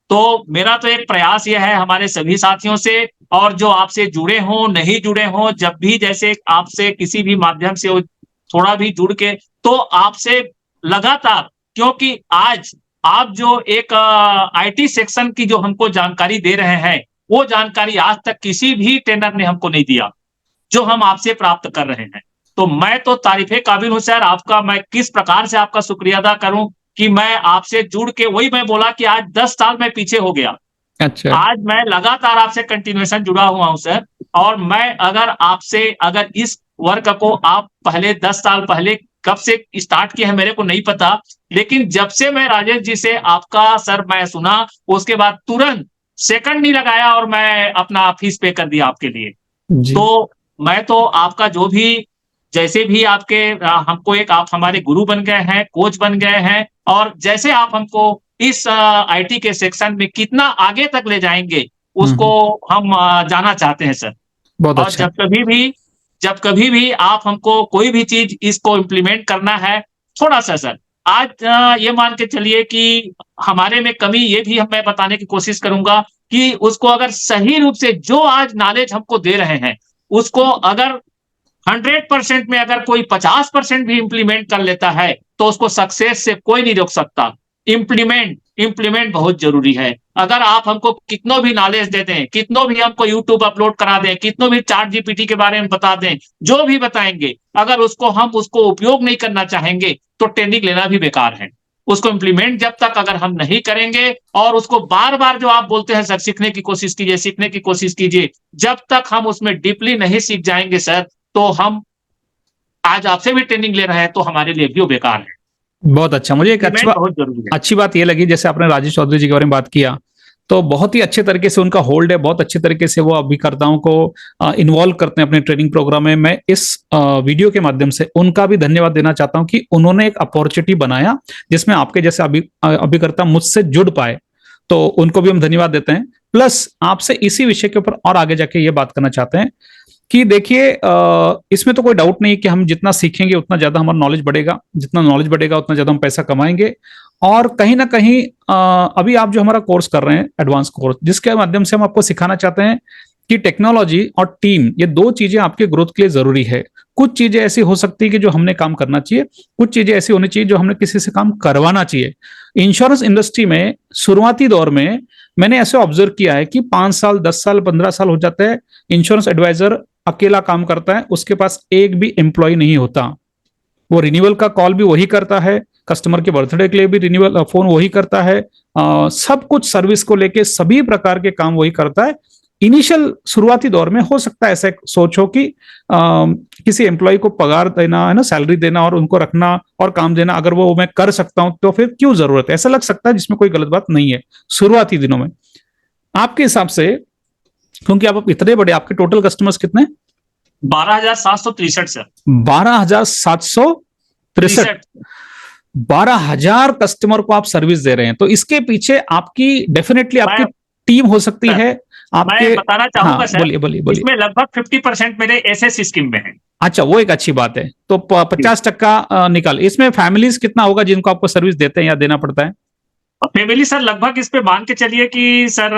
तो मेरा तो एक प्रयास यह है हमारे सभी साथियों से, और जो आपसे जुड़े हों, नहीं जुड़े हों, जब भी जैसे आपसे किसी भी माध्यम से थोड़ा भी जुड़ के, तो आपसे लगातार, क्योंकि आज आप जो एक आईटी सेक्शन की जो हमको जानकारी दे रहे हैं, वो जानकारी आज तक किसी भी ट्रेनर ने हमको नहीं दिया, जो हम आपसे प्राप्त कर रहे हैं। तो मैं तो तारीफ़े काबिल हूँ सर आपका, मैं किस प्रकार से आपका शुक्रिया अदा करूँ कि मैं आपसे जुड़ के, वही मैं बोला कि आज 10 साल मैं पीछे हो गया। अच्छा। आज मैं लगातार आपसे कंटिन्यूएशन जुड़ा हुआ हूं सर, और मैं अगर इस वर्क को आप पहले 10 साल पहले कब से स्टार्ट किए हैं मेरे को नहीं पता, लेकिन जब से मैं राजेश जी से आपका सर मैं सुना, उसके बाद तुरंत सेकंड नहीं लगाया और मैं अपना फीस पे कर दिया आपके लिए। जी। तो मैं तो आपका जो भी, जैसे भी आपके हमको एक आप हमारे गुरु बन गए हैं, कोच बन गए हैं, और जैसे आप हमको इस आईटी के सेक्शन में कितना आगे तक ले जाएंगे, उसको हम जानना चाहते हैं सर। बहुत और अच्छा। जब कभी भी आप हमको कोई भी चीज इसको इम्प्लीमेंट करना है, थोड़ा सा सर आज ये मान के चलिए कि हमारे में कमी ये भी मैं बताने की कोशिश करूंगा कि उसको अगर सही रूप से जो आज नॉलेज हमको दे रहे हैं, उसको अगर 100% में अगर कोई 50% भी इंप्लीमेंट कर लेता है, तो उसको सक्सेस से कोई नहीं रोक सकता। इंप्लीमेंट बहुत जरूरी है। अगर आप हमको कितनों भी नॉलेज दे दें, कितनों भी हमको यूट्यूब अपलोड करा दें, कितनों भी चैट जीपीटी के बारे में बता दें, जो भी बताएंगे, अगर हम उसको उपयोग नहीं करना चाहेंगे, तो ट्रेनिंग लेना भी बेकार है। उसको इंप्लीमेंट जब तक अगर हम नहीं करेंगे, और उसको बार बार जो आप बोलते हैं सर, सीखने की कोशिश कीजिए, जब तक हम उसमें डीपली नहीं सीख जाएंगे सर, तो हम आज आपसे भी ट्रेनिंग ले रहे हैं, तो हमारे लिए भी वो बेकार है। बहुत अच्छा। मुझे एक बहुत जरूरी है। अच्छी बात ये लगी, जैसे आपने राजेश चौधरी जी के बारे में बात किया, तो बहुत ही अच्छे तरीके से उनका होल्ड है, बहुत अच्छे तरीके से वो अभिकर्ताओं को इन्वॉल्व करते हैं अपने ट्रेनिंग प्रोग्राम में। मैं इस वीडियो के माध्यम से उनका भी धन्यवाद देना चाहता हूं कि उन्होंने एक अपॉर्चुनिटी बनाया जिसमें आपके जैसे अभिकर्ता मुझसे जुड़ पाए, तो उनको भी हम धन्यवाद देते हैं। प्लस आपसे इसी विषय के ऊपर और आगे जाके ये बात करना चाहते हैं कि देखिए, इसमें तो कोई डाउट नहीं कि हम जितना सीखेंगे उतना ज्यादा हमारा नॉलेज बढ़ेगा, जितना नॉलेज बढ़ेगा उतना ज्यादा हम पैसा कमाएंगे। और कहीं ना कहीं अभी आप जो हमारा कोर्स कर रहे हैं, एडवांस कोर्स, जिसके माध्यम से हम आपको सिखाना चाहते हैं कि टेक्नोलॉजी और टीम, ये दो चीजें आपके ग्रोथ के लिए जरूरी है। कुछ चीजें ऐसी हो सकती है कि जो हमने काम करना चाहिए, कुछ चीजें ऐसी होनी चाहिए जो हमने किसी से काम करवाना चाहिए। इंश्योरेंस इंडस्ट्री में शुरुआती दौर में मैंने ऐसे ऑब्जर्व किया है कि 5 साल 10 साल 15 साल हो जाते हैं, इंश्योरेंस एडवाइजर अकेला काम करता है, उसके पास एक भी एम्प्लॉय नहीं होता। वो रिन्यूअल का कॉल भी वही करता है, कस्टमर के बर्थडे के लिए भी रिन्यूअल फोन वही करता है, सब कुछ सर्विस को लेके सभी प्रकार के काम वही करता है। इनिशियल शुरुआती दौर में हो सकता है ऐसा सोचो कि किसी एम्प्लॉय को पगार देना है ना, सैलरी देना और उनको रखना और काम देना, अगर वो मैं कर सकता हूं तो फिर क्यों जरूरत है, ऐसा लग सकता है, जिसमें कोई गलत बात नहीं है शुरुआती दिनों में। आपके हिसाब से, क्योंकि आप इतने बड़े, आपके टोटल कस्टमर्स कितने? 12,763 सर। 12,763। 12,000 कस्टमर को आप सर्विस दे रहे हैं, तो इसके पीछे आपकी डेफिनेटली आपकी टीम हो सकती है आपके। मैं बताना चाहूंगा सर, बोलिए। इसमें लगभग 50% मेरे एसएस स्कीम में है। अच्छा, वो एक अच्छी बात है। तो 50% निकाल। इसमें फैमिलीज कितना होगा जिनको आपको सर्विस देते हैं या देना पड़ता है? फैमिली सर लगभग इस पे मान के चलिए कि सर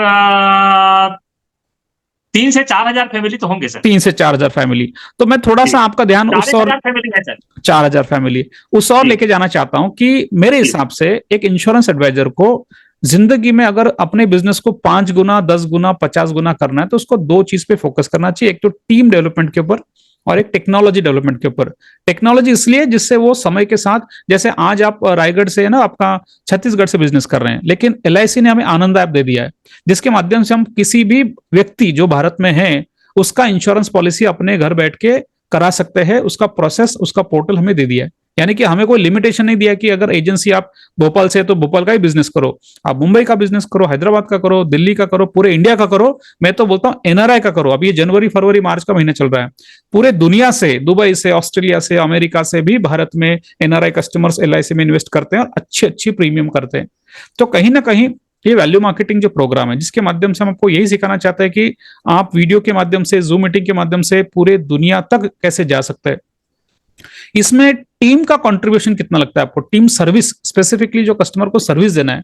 3 से 4 हजार फैमिली तो होंगे सर। 3 से 4 हजार फैमिली। तो मैं थोड़ा सा आपका ध्यान उस और फैमिली है सर, 4 हजार फैमिली उस और लेके जाना चाहता हूं कि मेरे हिसाब से एक इंश्योरेंस एडवाइजर को जिंदगी में अगर अपने बिजनेस को 5 गुना 10 गुना 50 गुना करना है, तो उसको दो चीज पे फोकस करना चाहिए। एक तो टीम डेवलपमेंट के ऊपर और एक टेक्नोलॉजी डेवलपमेंट के ऊपर। टेक्नोलॉजी इसलिए जिससे वो समय के साथ, जैसे आज आप रायगढ़ से ना आपका छत्तीसगढ़ से बिजनेस कर रहे हैं, लेकिन एलआईसी ने हमें आनंद ऐप दे दिया है, जिसके माध्यम से हम किसी भी व्यक्ति जो भारत में है उसका इंश्योरेंस पॉलिसी अपने घर बैठ के करा सकते हैं। उसका प्रोसेस, उसका पोर्टल हमें दे दिया है। यानी कि हमें कोई लिमिटेशन नहीं दिया कि अगर एजेंसी आप भोपाल से है तो भोपाल का ही बिजनेस करो, आप मुंबई का बिजनेस करो, हैदराबाद का करो, दिल्ली का करो, पूरे इंडिया का करो। मैं तो बोलता हूं एनआरआई का करो। अब ये जनवरी फरवरी मार्च का महीना चल रहा है, पूरे दुनिया से, दुबई से, ऑस्ट्रेलिया से, अमेरिका से भी भारत में एनआरआई कस्टमर्स एलआईसी में इन्वेस्ट करते हैं और अच्छी प्रीमियम करते हैं। तो कहीं ना कहीं ये वैल्यू मार्केटिंग जो प्रोग्राम है, जिसके माध्यम से हम आपको यही सिखाना चाहते हैं कि आप वीडियो के माध्यम से, जूम मीटिंग के माध्यम से पूरे दुनिया तक कैसे जा सकते हैं। इसमें टीम का कंट्रीब्यूशन कितना लगता है आपको? टीम सर्विस, स्पेसिफिकली जो कस्टमर को सर्विस देना है,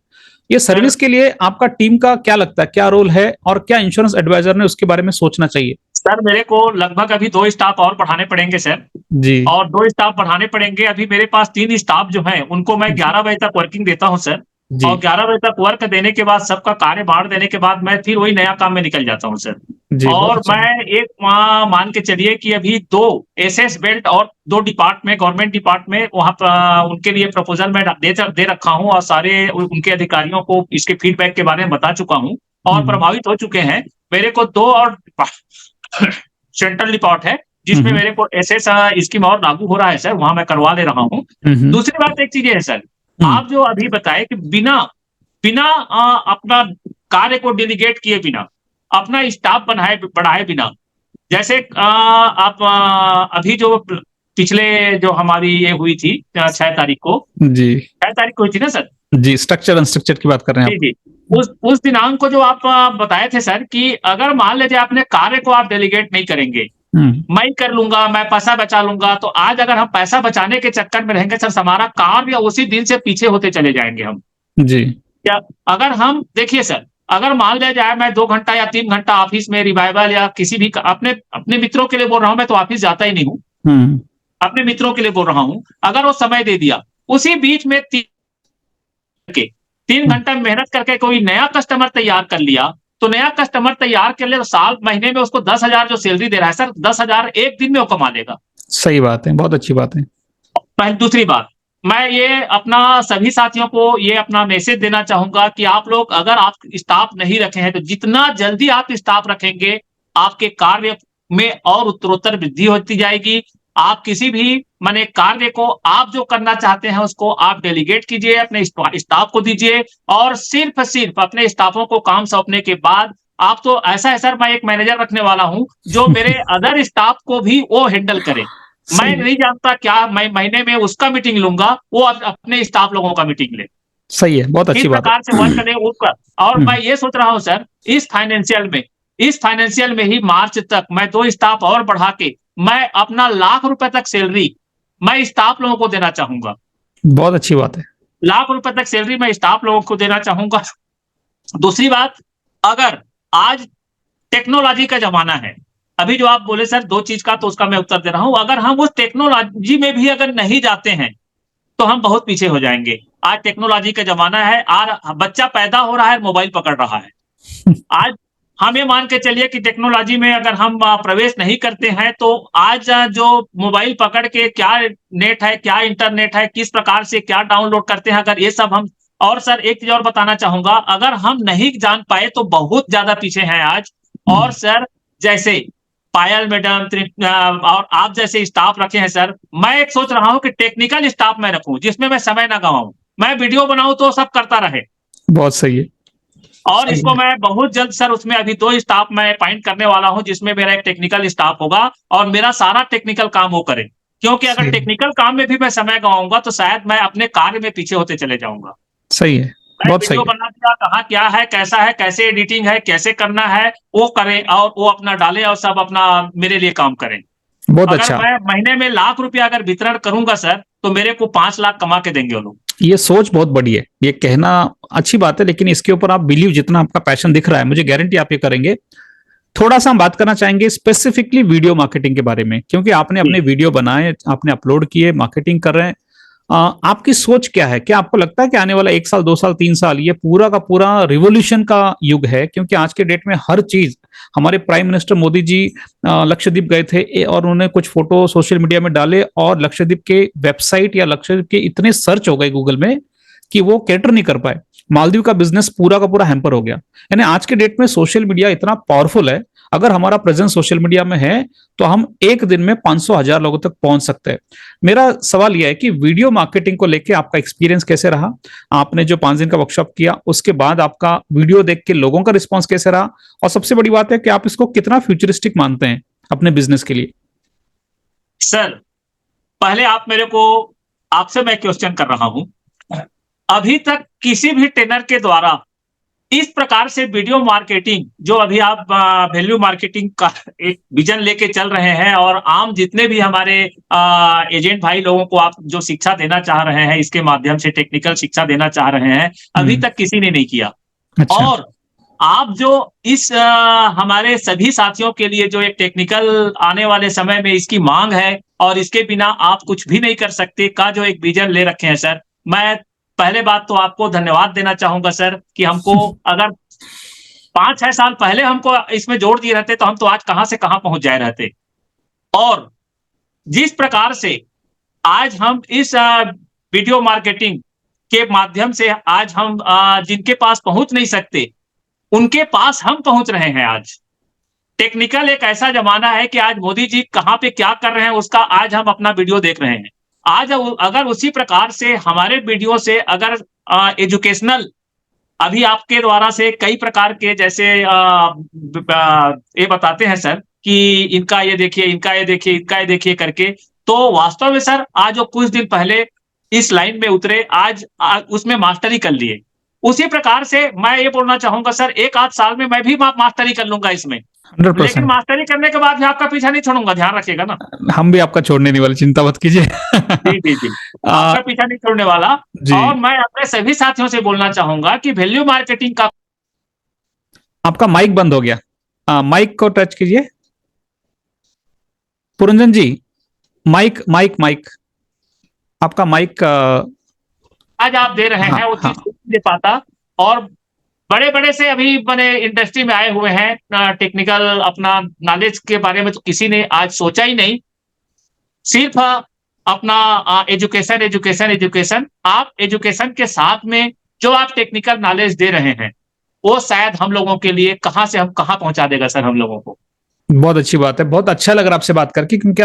ये सर्विस के लिए आपका टीम का क्या लगता है, क्या रोल है, और क्या इंश्योरेंस एडवाइजर ने उसके बारे में सोचना चाहिए? सर मेरे को लगभग अभी 2 स्टाफ और बढ़ाने पड़ेंगे सर जी। और 2 स्टाफ बढ़ाने पड़ेंगे। अभी मेरे पास 3 स्टाफ जो हैं उनको मैं 11 बजे तक वर्किंग देता हूं सर। जी, और 11 बजे तक वर्क देने के बाद सबका कार्य बांट देने के बाद मैं फिर वही नया काम में निकल जाता हूँ सर। जी, बहुत और अच्छा। मैं एक मान के चलिए कि अभी 2 एसएस बेल्ट और 2 डिपार्टमेंट गवर्नमेंट डिपार्टमेंट वहाँ प उनके लिए प्रपोज़ल मैं दे रखा हूँ और सारे उनके अधिकारियों को इसके फीडबैक के बारे में बता चुका हूँ और हुँ, प्रभावित हो चुके हैं। मेरे को 2 और सेंट्रल डिपार्ट है, हुँ, जिसमें हुँ, मेरे को एसएस स्कीम और लागू हो रहा है सर, वहाँ मैं करवा ले रहा हूँ। हुँ, हुँ, दूसरी बात एक चीज़ ये है सर, हुँ, आप जो अभी बताए कि बिना बिना अपना कार्य को डेलीगेट किए बिना, अपना स्टाफ बढ़ाए बिना, जैसे आप अभी जो पिछले जो हमारी ये हुई थी 6 तारीख को, जी, 6 तारीख को हुई थी ना सर? जी, स्ट्रक्चर अनस्ट्रक्चर की बात कर रहे हैं जी, आप। जी। उस दिनांक को जो आप बताए थे सर कि अगर मान लीजिए अपने कार्य को आप डेलीगेट नहीं करेंगे, हुँ, मैं ही कर लूँगा, मैं पैसा बचा लूँगा, तो आज अगर हम पैसा बचाने के चक्कर में रहेंगे सर, हमारा कार्य उसी दिन से पीछे होते चले जाएँगे हम। जी, क्या अगर हम देखिए सर, अगर मान लिया जाए मैं 2 घंटा या 3 घंटा ऑफ़िस में रिवाइवल या किसी भी अपने अपने मित्रों के लिए बोल रहा हूँ, मैं तो ऑफ़िस जाता ही नहीं हूँ। हुँ, अपने मित्रों के लिए बोल रहा हूँ, अगर वो समय दे दिया, उसी बीच में 3 हुँ, घंटा मेहनत करके कोई नया कस्टमर तैयार कर लिया, तो नया कस्टमर तैयार कर लिया तो साल महीने में उसको 10,000 जो सैलरी दे रहा है सर, 10,000 एक दिन में वो कमा लेगा। सही बात है, बहुत अच्छी बात है। दूसरी बात, मैं ये अपना सभी साथियों को ये अपना मैसेज देना चाहूँगा कि आप लोग अगर आप स्टाफ नहीं रखे हैं, तो जितना जल्दी आप स्टाफ रखेंगे, आपके कार्य में और उत्तरोत्तर वृद्धि होती जाएगी। आप किसी भी माने कार्य को आप जो करना चाहते हैं, उसको आप डेलीगेट कीजिए, अपने स्टाफ को दीजिए और सिर्फ़ अपने स्टाफों को काम सौंपने के बाद आप तो ऐसा है सर, मैं एक मैनेजर रखने वाला हूँ, जो मेरे अदर स्टाफ को भी वो हैंडल करे। मैं सही है, नहीं जानता क्या मैं महीने में उसका मीटिंग लूँगा, वो अपने स्टाफ लोगों का मीटिंग ले। सही है, बहुत किस अच्छी बात प्रकार से है। वर्क दें उसका और हुँ, मैं ये सोच रहा हूँ सर, इस फाइनेंशियल में ही मार्च तक मैं 2 स्टाफ और बढ़ा के, मैं अपना लाख रुपए तक सैलरी मैं स्टाफ लोगों को देना चाहूँगा। बहुत अच्छी बात है। लाख रुपए तक सैलरी मैं स्टाफ लोगों को देना चाहूँगा। दूसरी बात, अगर आज टेक्नोलॉजी का ज़माना है। अभी जो आप बोले सर 2 चीज़ का तो उसका मैं उत्तर दे रहा हूँ। अगर हम उस टेक्नोलॉजी में भी अगर नहीं जाते हैं, तो हम बहुत पीछे हो जाएँगे। आज टेक्नोलॉजी का ज़माना है, बच्चा पैदा हो रहा है, मोबाइल पकड़ रहा है। आज हम ये मान के चलिए कि टेक्नोलॉजी में अगर हम प्रवेश नहीं करते हैं, तो आज जो मोबाइल पकड़ के क्या नेट है, क्या इंटरनेट है, किस प्रकार से क्या डाउनलोड करते हैं, अगर ये सब हम और सर एक चीज़ और बताना चाहूँगा, अगर हम नहीं जान पाए तो बहुत ज़्यादा पीछे हैं आज और हुँ, सर जैसे पायल मैडम और आप जैसे स्टाफ रखे हैं सर, मैं एक सोच रहा हूँ कि टेक्निकल स्टाफ मैं रखूँ, जिसमें मैं समय ना गँवाऊँ। मैं वीडियो बनाऊँ तो सब करता रहे। बहुत सही है, और सही इसको है। मैं बहुत जल्द सर उसमें अभी 2 स्टाफ मैं अपॉइंट करने वाला हूँ, जिसमें मेरा एक टेक्निकल स्टाफ होगा और मेरा सारा टेक्निकल काम वो करे। क्योंकि अगर सही है, टेक्निकल काम में भी मैं समय गँवाऊँगा, तो शायद मैं अपने कार्य में पीछे होते चले जाऊँगा। सही है, मैं बहुत सही वीडियो है, बना दिया, कहाँ क्या है, कैसे एडिटिंग है, कैसे करना है, वो करे और वो अपना डाले और सब अपना मेरे लिए काम करें। बहुत अगर अच्छा। मैं महीने में लाख रुपया अगर वितरण करूँगा सर, तो मेरे को 5 लाख कमा के देंगे वो लोग। ये सोच बहुत बड़ी है। ये कहना अच्छी बात है, लेकिन इसके ऊपर आप बिलीव जितना आपका पैशन दिख रहा है, मुझे गारंटी आप ये करेंगे। थोड़ा-सा हम बात करना चाहेंगे स्पेसिफिकली वीडियो मार्केटिंग के बारे में, क्योंकि आपने जी। अपने वीडियो बनाए, आपने अपलोड किए, मार्केटिंग कर रहे हैं। आपकी सोच क्या है? क्या आपको लगता है कि आने वाला 1 साल, 2 साल, 3 साल ये पूरा का पूरा रिवॉल्यूशन का युग है? क्योंकि आज के डेट में हर चीज़ हमारे प्राइम मिनिस्टर मोदी जी लक्षद्वीप गए थे और उन्होंने कुछ फ़ोटो सोशल मीडिया में डाले और लक्षद्वीप के वेबसाइट या लक्षद्वीप के इतने सर्च हो गए गूगल में कि वो कैटर नहीं कर पाए। मालदीव का बिज़नेस पूरा का पूरा हैम्पर हो गया। यानी आज के डेट में सोशल मीडिया इतना पावरफुल है, अगर हमारा प्रेज़ेंस सोशल मीडिया में है, तो हम एक दिन में 500,000 लोगों तक पहुँच सकते हैं। मेरा सवाल यह है कि वीडियो मार्केटिंग को लेके आपका एक्सपीरियंस कैसे रहा? आपने जो 5 दिन का वर्कशॉप किया, उसके बाद आपका वीडियो देख के लोगों का रिस्पॉन्स कैसे रहा? और सबसे बड़ी बात है कि आप इसको कितना फ्यूचरिस्टिक मानते हैं अपने बिज़नेस के लिए? सर, पहले आप मेरे को आपसे मैं क्वेश्चन कर रहा हूँ। अभी तक किसी भी ट्रेनर के द्वारा इस प्रकार से वीडियो मार्केटिंग जो अभी आप वैल्यू मार्केटिंग का एक विजन लेके चल रहे हैं और आम जितने भी हमारे एजेंट भाई लोगों को आप जो शिक्षा देना चाह रहे हैं, इसके माध्यम से टेक्निकल शिक्षा देना चाह रहे हैं, अभी हुँ, तक किसी ने नहीं किया। अच्छा, और आप जो इस हमारे सभी साथियों के लिए जो एक टेक्निकल आने वाले समय में इसकी माँग है और इसके बिना आप कुछ भी नहीं कर सकते का जो एक विज़न ले रखे हैं सर, मैं पहले बात तो आपको धन्यवाद देना चाहूंगा सर कि हमको अगर 5-6 साल पहले हमको इसमें जोड़ दिए रहते तो हम तो आज कहां से कहां पहुंच जाए रहते। और जिस प्रकार से आज हम इस वीडियो मार्केटिंग के माध्यम से आज हम जिनके पास पहुंच नहीं सकते उनके पास हम पहुंच रहे हैं आज। टेक्निकल एक ऐसा जमाना है कि आज मोदी जी कहां पे क्या कर रहे हैं उसका आज हम अपना वीडियो देख रहे हैं। आज अगर उसी प्रकार से हमारे वीडियो से अगर एजुकेशनल अभी आपके द्वारा से कई प्रकार के जैसे ये बताते हैं सर कि इनका ये देखिए, इनका ये देखिए, इनका ये देखिए करके, तो वास्तव में सर आज जो कुछ दिन पहले इस लाइन में उतरे आज उसमें मास्टरी कर लिए। उसी प्रकार से मैं ये बोलना चाहूंगा सर 1 आध साल में मैं भी मास्टरी कर लूंगा इसमें, लेकिन 100%। मास्टरी करने के बाद भी आपका पीछा नहीं छोड़ूंगा, ध्यान रखिएगा ना। हम भी आपका छोड़ने नहीं वाले, चिंता मत कीजिए। जी जी जी, आपका पीछा नहीं छोड़ने वाला। और मैं अपने सभी साथियों से बोलना चाहूंगा कि वैल्यू मार्केटिंग का आपका माइक बंद हो गया, माइक को टच कीजिए पुरंजन जी। माइक माइक माइक आपका माइक आज आप दे रहे हैं वो चीज नहीं दे पाता। और बड़े बड़े से अभी मैंने इंडस्ट्री में आए हुए हैं, टेक्निकल अपना नॉलेज के बारे में तो किसी ने आज सोचा ही नहीं। सिर्फ अपना एजुकेशन एजुकेशन एजुकेशन, आप एजुकेशन के साथ में जो आप टेक्निकल नॉलेज दे रहे हैं वो शायद हम लोगों के लिए कहां से हम कहां पहुंचा देगा सर हम लोगों को। बहुत अच्छी बात है, बहुत अच्छा लग रहा है आपसे बात करके, क्योंकि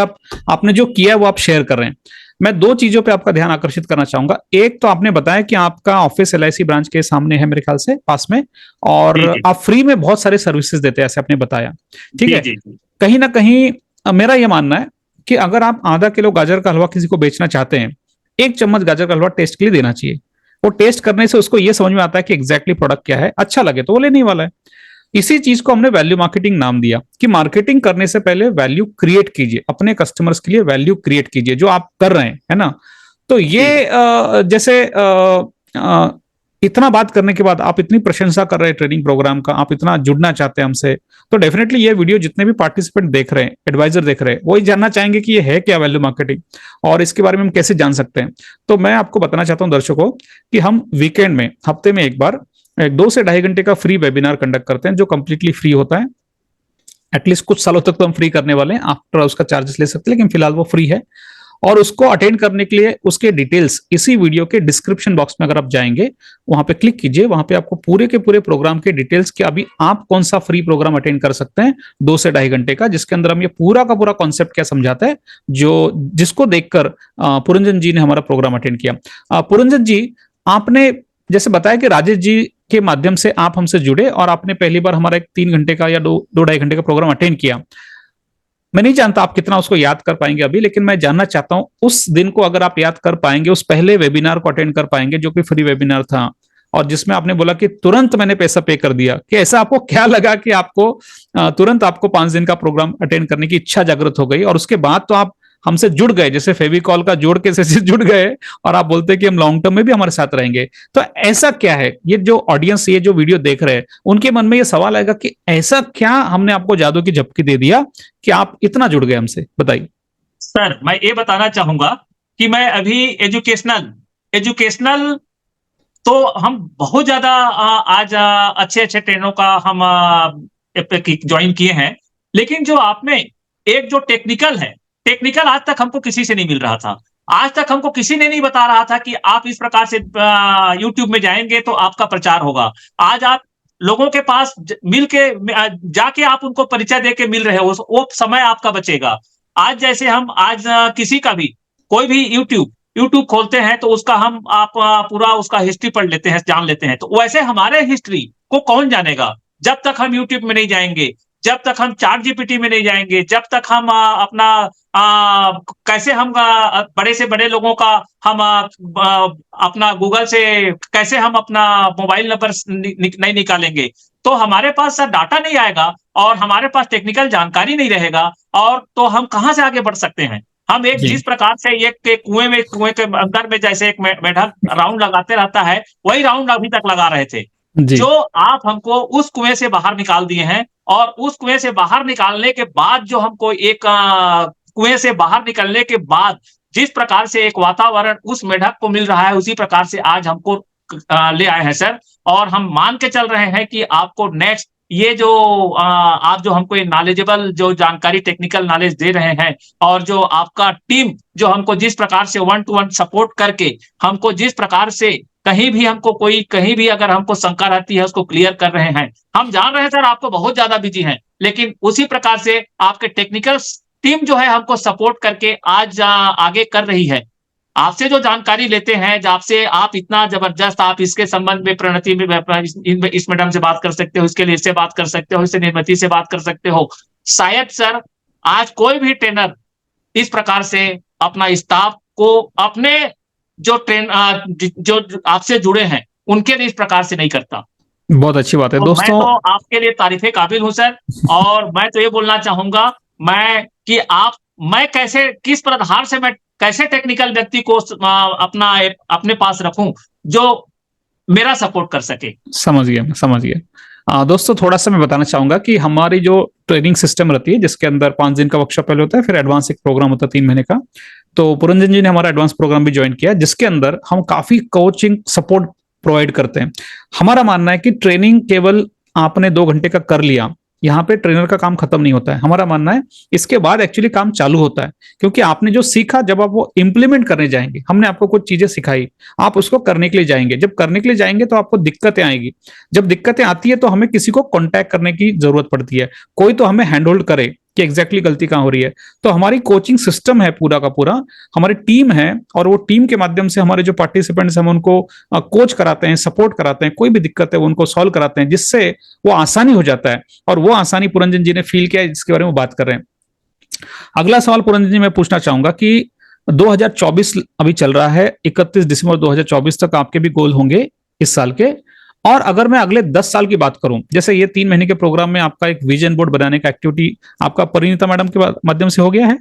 आपने जो किया है वो आप शेयर कर रहे हैं। मैं 2 चीजों पे आपका ध्यान आकर्षित करना चाहूंगा। एक तो आपने बताया कि आपका ऑफिस LIC ब्रांच के सामने है मेरे ख्याल से, पास में, और आप फ्री में बहुत सारे सर्विसेज देते हैं, ऐसे आपने बताया, ठीक है। कहीं ना कहीं मेरा यह मानना है कि अगर आप आधा किलो गाजर का हलवा किसी को बेचना चाहते हैं, 1 चम्मच गाजर का हलवा टेस्ट के लिए देना चाहिए। वो टेस्ट करने से उसको यह समझ में आता है कि एग्जैक्टली प्रोडक्ट क्या है, अच्छा लगे तो वो लेने वाला है। इसी चीज को हमने वैल्यू मार्केटिंग नाम दिया कि मार्केटिंग करने से पहले वैल्यू क्रिएट कीजिए, अपने कस्टमर्स के लिए वैल्यू क्रिएट कीजिए, जो आप कर रहे हैं, है ना। तो ये जैसे इतना बात करने के बाद आप इतनी प्रशंसा कर रहे हैं ट्रेनिंग प्रोग्राम का, आप इतना जुड़ना चाहते हैं हमसे, तो डेफिनेटली ये वीडियो जितने भी पार्टिसिपेंट देख रहे हैं, एडवाइजर देख रहे हैं, वही जानना चाहेंगे कि ये है क्या वैल्यू मार्केटिंग और इसके बारे में हम कैसे जान सकते हैं। तो मैं आपको बताना चाहता हूं दर्शकों कि हम वीकेंड में हफ्ते में एक बार 2 से 2.5 घंटे का फ्री वेबिनार कंडक्ट करते हैं, जो कंप्लीटली फ्री होता है। एटलीस्ट कुछ सालों तक तो हम फ्री करने वाले हैं, आफ्टर उसका चार्जेस ले सकते हैं, लेकिन फिलहाल वो फ्री है। और उसको अटेंड करने के लिए उसके डिटेल्स इसी वीडियो के डिस्क्रिप्शन बॉक्स में अगर आप जाएंगे, वहां पे क्लिक कीजिए, वहां पे आपको पूरे के पूरे प्रोग्राम के डिटेल्स कि अभी आप कौन सा फ्री प्रोग्राम अटेंड कर सकते हैं 2 से 2.5 घंटे का, जिसके अंदर हम ये पूरा का पूरा कॉन्सेप्ट क्या समझाता है, जिसको देखकर पुरंजन जी ने हमारा प्रोग्राम अटेंड किया। पुरंजन जी, आपने जैसे बताया कि राजेश जी के माध्यम से आप हमसे जुड़े और आपने पहली बार हमारा एक 3 घंटे का या 2-2.5 घंटे का प्रोग्राम अटेंड किया। मैं नहीं जानता आप कितना उसको याद कर पाएंगे अभी, लेकिन मैं जानना चाहता हूं उस दिन को अगर आप याद कर पाएंगे, उस पहले वेबिनार को अटेंड कर पाएंगे जो कि फ्री वेबिनार था और जिसमें आपने बोला कि तुरंत मैंने पैसा पे कर दिया, कि ऐसा आपको क्या लगा कि आपको तुरंत आपको 5 दिन का प्रोग्राम अटेंड करने की इच्छा जागृत हो गई और उसके बाद तो आप हमसे जुड़ गए, जैसे फेविकॉल का जोड़ के से जुड़ गए और आप बोलते हैं कि हम लॉन्ग टर्म में भी हमारे साथ रहेंगे। तो ऐसा क्या है, ये जो ऑडियंस ये जो वीडियो देख रहे हैं उनके मन में ये सवाल आएगा कि ऐसा क्या हमने आपको जादू की झपकी दे दिया कि आप इतना जुड़ गए हमसे, बताइए। सर मैं ये बताना चाहूंगा कि मैं अभी एजुकेशनल तो हम बहुत ज्यादा आज अच्छे अच्छे ट्रेनरों का हम ज्वाइन किए हैं, लेकिन जो आपने एक जो टेक्निकल आज तक हमको किसी से नहीं मिल रहा था। आज तक हमको किसी ने नहीं बता रहा था कि आप इस प्रकार से यूट्यूब में जाएंगे तो आपका प्रचार होगा। आज आप लोगों के पास मिल के जाके आप उनको परिचय देके मिल रहे हो, वो समय आपका बचेगा। आज जैसे हम आज किसी का भी कोई भी यूट्यूब खोलते हैं तो उसका हम आप पूरा उसका हिस्ट्री पढ़ लेते हैं, जान लेते हैं। तो वैसे हमारे हिस्ट्री को कौन जानेगा जब तक हम यूट्यूब में नहीं जाएंगे, जब तक हम चैट जीपीटी में नहीं जाएंगे, जब तक हम अपना कैसे हम बड़े से बड़े लोगों का हम अपना गूगल से कैसे हम अपना मोबाइल नंबर नहीं निकालेंगे, तो हमारे पास सर डाटा नहीं आएगा और हमारे पास टेक्निकल जानकारी नहीं रहेगा, और तो हम कहां से आगे बढ़ सकते हैं। हम एक जिस प्रकार से एक कुएं के अंदर में जैसे एक मेढक राउंड लगाते रहता है, वही राउंड अभी तक लगा रहे थे। जो आप हमको उस कुएं से बाहर निकाल दिए हैं, और उस कुएं से बाहर निकालने के बाद जो हमको एक कुएं से बाहर निकलने के बाद जिस प्रकार से एक वातावरण उस मेढक को मिल रहा है, उसी प्रकार से आज हमको ले आए हैं सर। और हम मान के चल रहे हैं कि आपको नेक्स्ट ये जो आप जो हमको ये नॉलेजेबल जो जानकारी, टेक्निकल नॉलेज दे रहे हैं, और जो आपका टीम जो हमको जिस प्रकार से 1 टू 1 सपोर्ट करके हमको जिस प्रकार से कहीं भी हमको कोई कहीं भी अगर हमको शंका रहती है उसको क्लियर कर रहे हैं। हम जान रहे हैं सर आपको बहुत ज़्यादा बिज़ी हैं, लेकिन उसी प्रकार से आपके टेक्निकल टीम जो है हमको सपोर्ट करके आज आगे कर रही है। आपसे जो जानकारी लेते हैं, जब आपसे आप इतना ज़बरदस्त, आप इसके संबंध में प्रणति में इस मैडम से बात कर सकते हो, इसके लिए इससे बात कर सकते हो, इससे निर्मति से बात कर सकते हो। शायद सर आज कोई भी ट्रेनर इस प्रकार से अपना स्टाफ को अपने जो आपसे जुड़े हैं, उनके लिए इस प्रकार से नहीं करता। बहुत अच्छी बात है तो मैं दोस्तों। तो आपके लिए तारीफ़े काबिल हूँ सर, और मैं तो ये बोलना चाहूँगा मैं कैसे किस आधार से मैं कैसे टेक्निकल व्यक्ति को अपने पास रखूँ, जो मेरा सपोर्ट कर सके। समझ गया, मैं समझ गया। दोस्तों थोड़ा सा मैं बताना चाहूंगा कि हमारी जो ट्रेनिंग सिस्टम रहती है, जिसके अंदर 5 दिन का वर्कशॉप पहले होता है, फिर एडवांस एक प्रोग्राम होता है 3 महीने का। तो पुरंजन जी ने हमारा एडवांस प्रोग्राम भी ज्वाइन किया, जिसके अंदर हम काफी कोचिंग सपोर्ट प्रोवाइड करते हैं। हमारा मानना है कि ट्रेनिंग केवल आपने 2 घंटे का कर लिया, यहाँ पे ट्रेनर का काम खत्म नहीं होता है। हमारा मानना है इसके बाद एक्चुअली काम चालू होता है, क्योंकि आपने जो सीखा, जब आप वो इंप्लीमेंट करने जाएंगे, हमने आपको कुछ चीजें सिखाई, आप उसको करने के लिए जाएंगे। जब करने के लिए जाएंगे तो आपको दिक्कतें आएगी। जब दिक्कतें आती है तो हमें किसी को कॉन्टैक्ट करने की जरूरत पड़ती है, कोई तो हमें हैंड होल्ड करे कि एग्जैक्टली गलती कहां हो रही है। तो हमारी कोचिंग सिस्टम है पूरा का पूरा, हमारी टीम है, और वो टीम के माध्यम से हमारे जो पार्टिसिपेंट्स हम उनको कोच कराते हैं, सपोर्ट कराते हैं, कोई भी दिक्कत है वो उनको सॉल्व कराते हैं, जिससे वो आसानी हो जाता है। और वो आसानी पुरंजन जी ने फील किया, जिसके बारे में बात कर रहे हैं। अगला सवाल पुरंजन जी मैं पूछना चाहूंगा कि 2024 अभी चल रहा है, 31 दिसंबर 2024 तक आपके भी गोल होंगे इस साल के। और अगर मैं अगले 10 साल की बात करूं, जैसे ये 3 महीने के प्रोग्राम में आपका एक विजन बोर्ड बनाने का एक्टिविटी आपका परिणीता मैडम के माध्यम से हो गया है?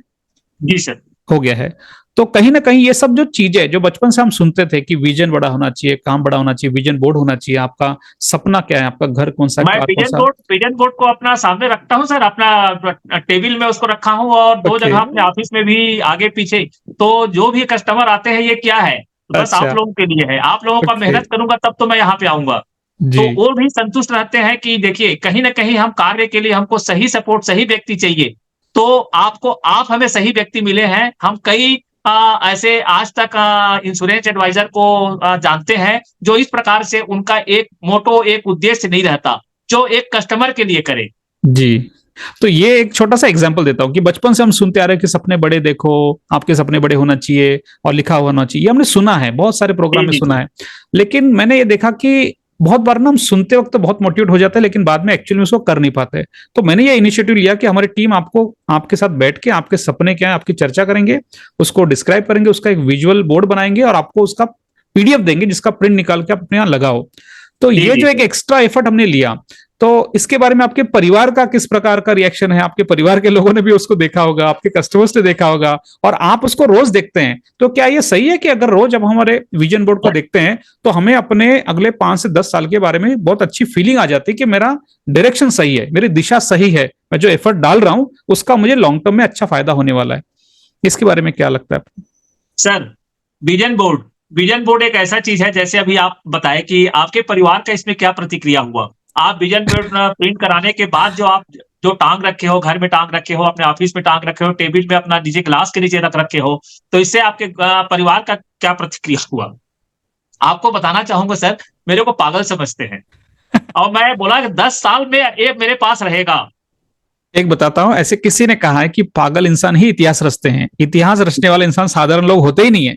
जी सर, हो गया है। तो कहीं ना कहीं ये सब जो चीजें जो बचपन से हम सुनते थे कि विजन बड़ा होना चाहिए, काम बड़ा होना चाहिए, विजन बोर्ड होना चाहिए, आपका सपना क्या है, आपका घर कौन सा, मैं विजन बोर्ड को अपना सामने रखता हूँ सर, अपना टेबल में उसको रखा हूँ, और 2 जगह अपने ऑफिस में भी आगे पीछे। तो जो भी कस्टमर आते हैं, ये क्या है, बस आप लोगों के लिए है, आप लोगों का मेहनत करूंगा तब तो मैं यहाँ पे आऊंगा। तो वो भी संतुष्ट रहते हैं कि देखिए कहीं ना कहीं हम कार्य के लिए हमको सही सपोर्ट, सही व्यक्ति चाहिए। तो आप हमें सही व्यक्ति मिले हैं। हम कई ऐसे आज तक इंश्योरेंस एडवाइजर को जानते हैं, जो इस प्रकार से उनका एक मोटो, एक उद्देश्य नहीं रहता, जो एक कस्टमर के लिए करे। जी, तो ये एक छोटा सा एग्जांपल देता हूं कि बचपन से हम सुनते आ रहे हैं कि सपने बड़े देखो, आपके सपने बड़े होना चाहिए और लिखा हुआ होना चाहिए। हमने सुना है, बहुत सारे प्रोग्राम में सुना है, लेकिन मैंने ये देखा कि बहुत बार ना हम सुनते वक्त तो बहुत मोटिवेट हो जाते हैं, लेकिन बाद में एक्चुअली में उसको कर नहीं पाते। तो मैंने ये इनिशिएटिव लिया कि हमारी टीम आपको आपके साथ बैठ के आपके सपने क्या है आपकी चर्चा करेंगे, उसको डिस्क्राइब करेंगे, उसका एक विजुअल बोर्ड बनाएंगे और आपको उसका पीडीएफ देंगे, जिसका प्रिंट निकाल के आप अपने यहाँ लगाओ। तो ये जो एक एक्स्ट्रा एफर्ट हमने लिया, तो इसके बारे में आपके परिवार का किस प्रकार का रिएक्शन है? आपके परिवार के लोगों ने भी उसको देखा होगा, आपके कस्टमर्स ने देखा होगा, और आप उसको रोज देखते हैं। तो क्या ये सही है कि अगर रोज अब हमारे विजन बोर्ड को देखते हैं तो हमें अपने अगले 5 से 10 साल के बारे में बहुत अच्छी फीलिंग आ जाती है कि मेरा डायरेक्शन सही है, मेरी दिशा सही है, मैं जो एफर्ट डाल रहा हूं उसका मुझे लॉन्ग टर्म में अच्छा फायदा होने वाला है? इसके बारे में क्या लगता है आपको? सर, विजन बोर्ड एक ऐसा चीज है, जैसे अभी आप बताए कि आपके परिवार का इसमें क्या प्रतिक्रिया हुआ। आप विजन बोर्ड प्रिंट कराने के बाद जो टांग रखे हो, घर में टांग रखे हो, अपने ऑफिस में टांग रखे हो, टेबल में अपना नीचे ग्लास के नीचे रख रखे हो, तो इससे आपके परिवार का क्या प्रतिक्रिया हुआ? आपको बताना चाहूंगा सर, मेरे को पागल समझते हैं। और मैं बोला कि 10 साल में ये मेरे पास रहेगा। एक बताता हूं, ऐसे किसी ने कहा है कि पागल इंसान ही इतिहास रचते हैं, इतिहास रचने वाले इंसान साधारण लोग होते ही नहीं है।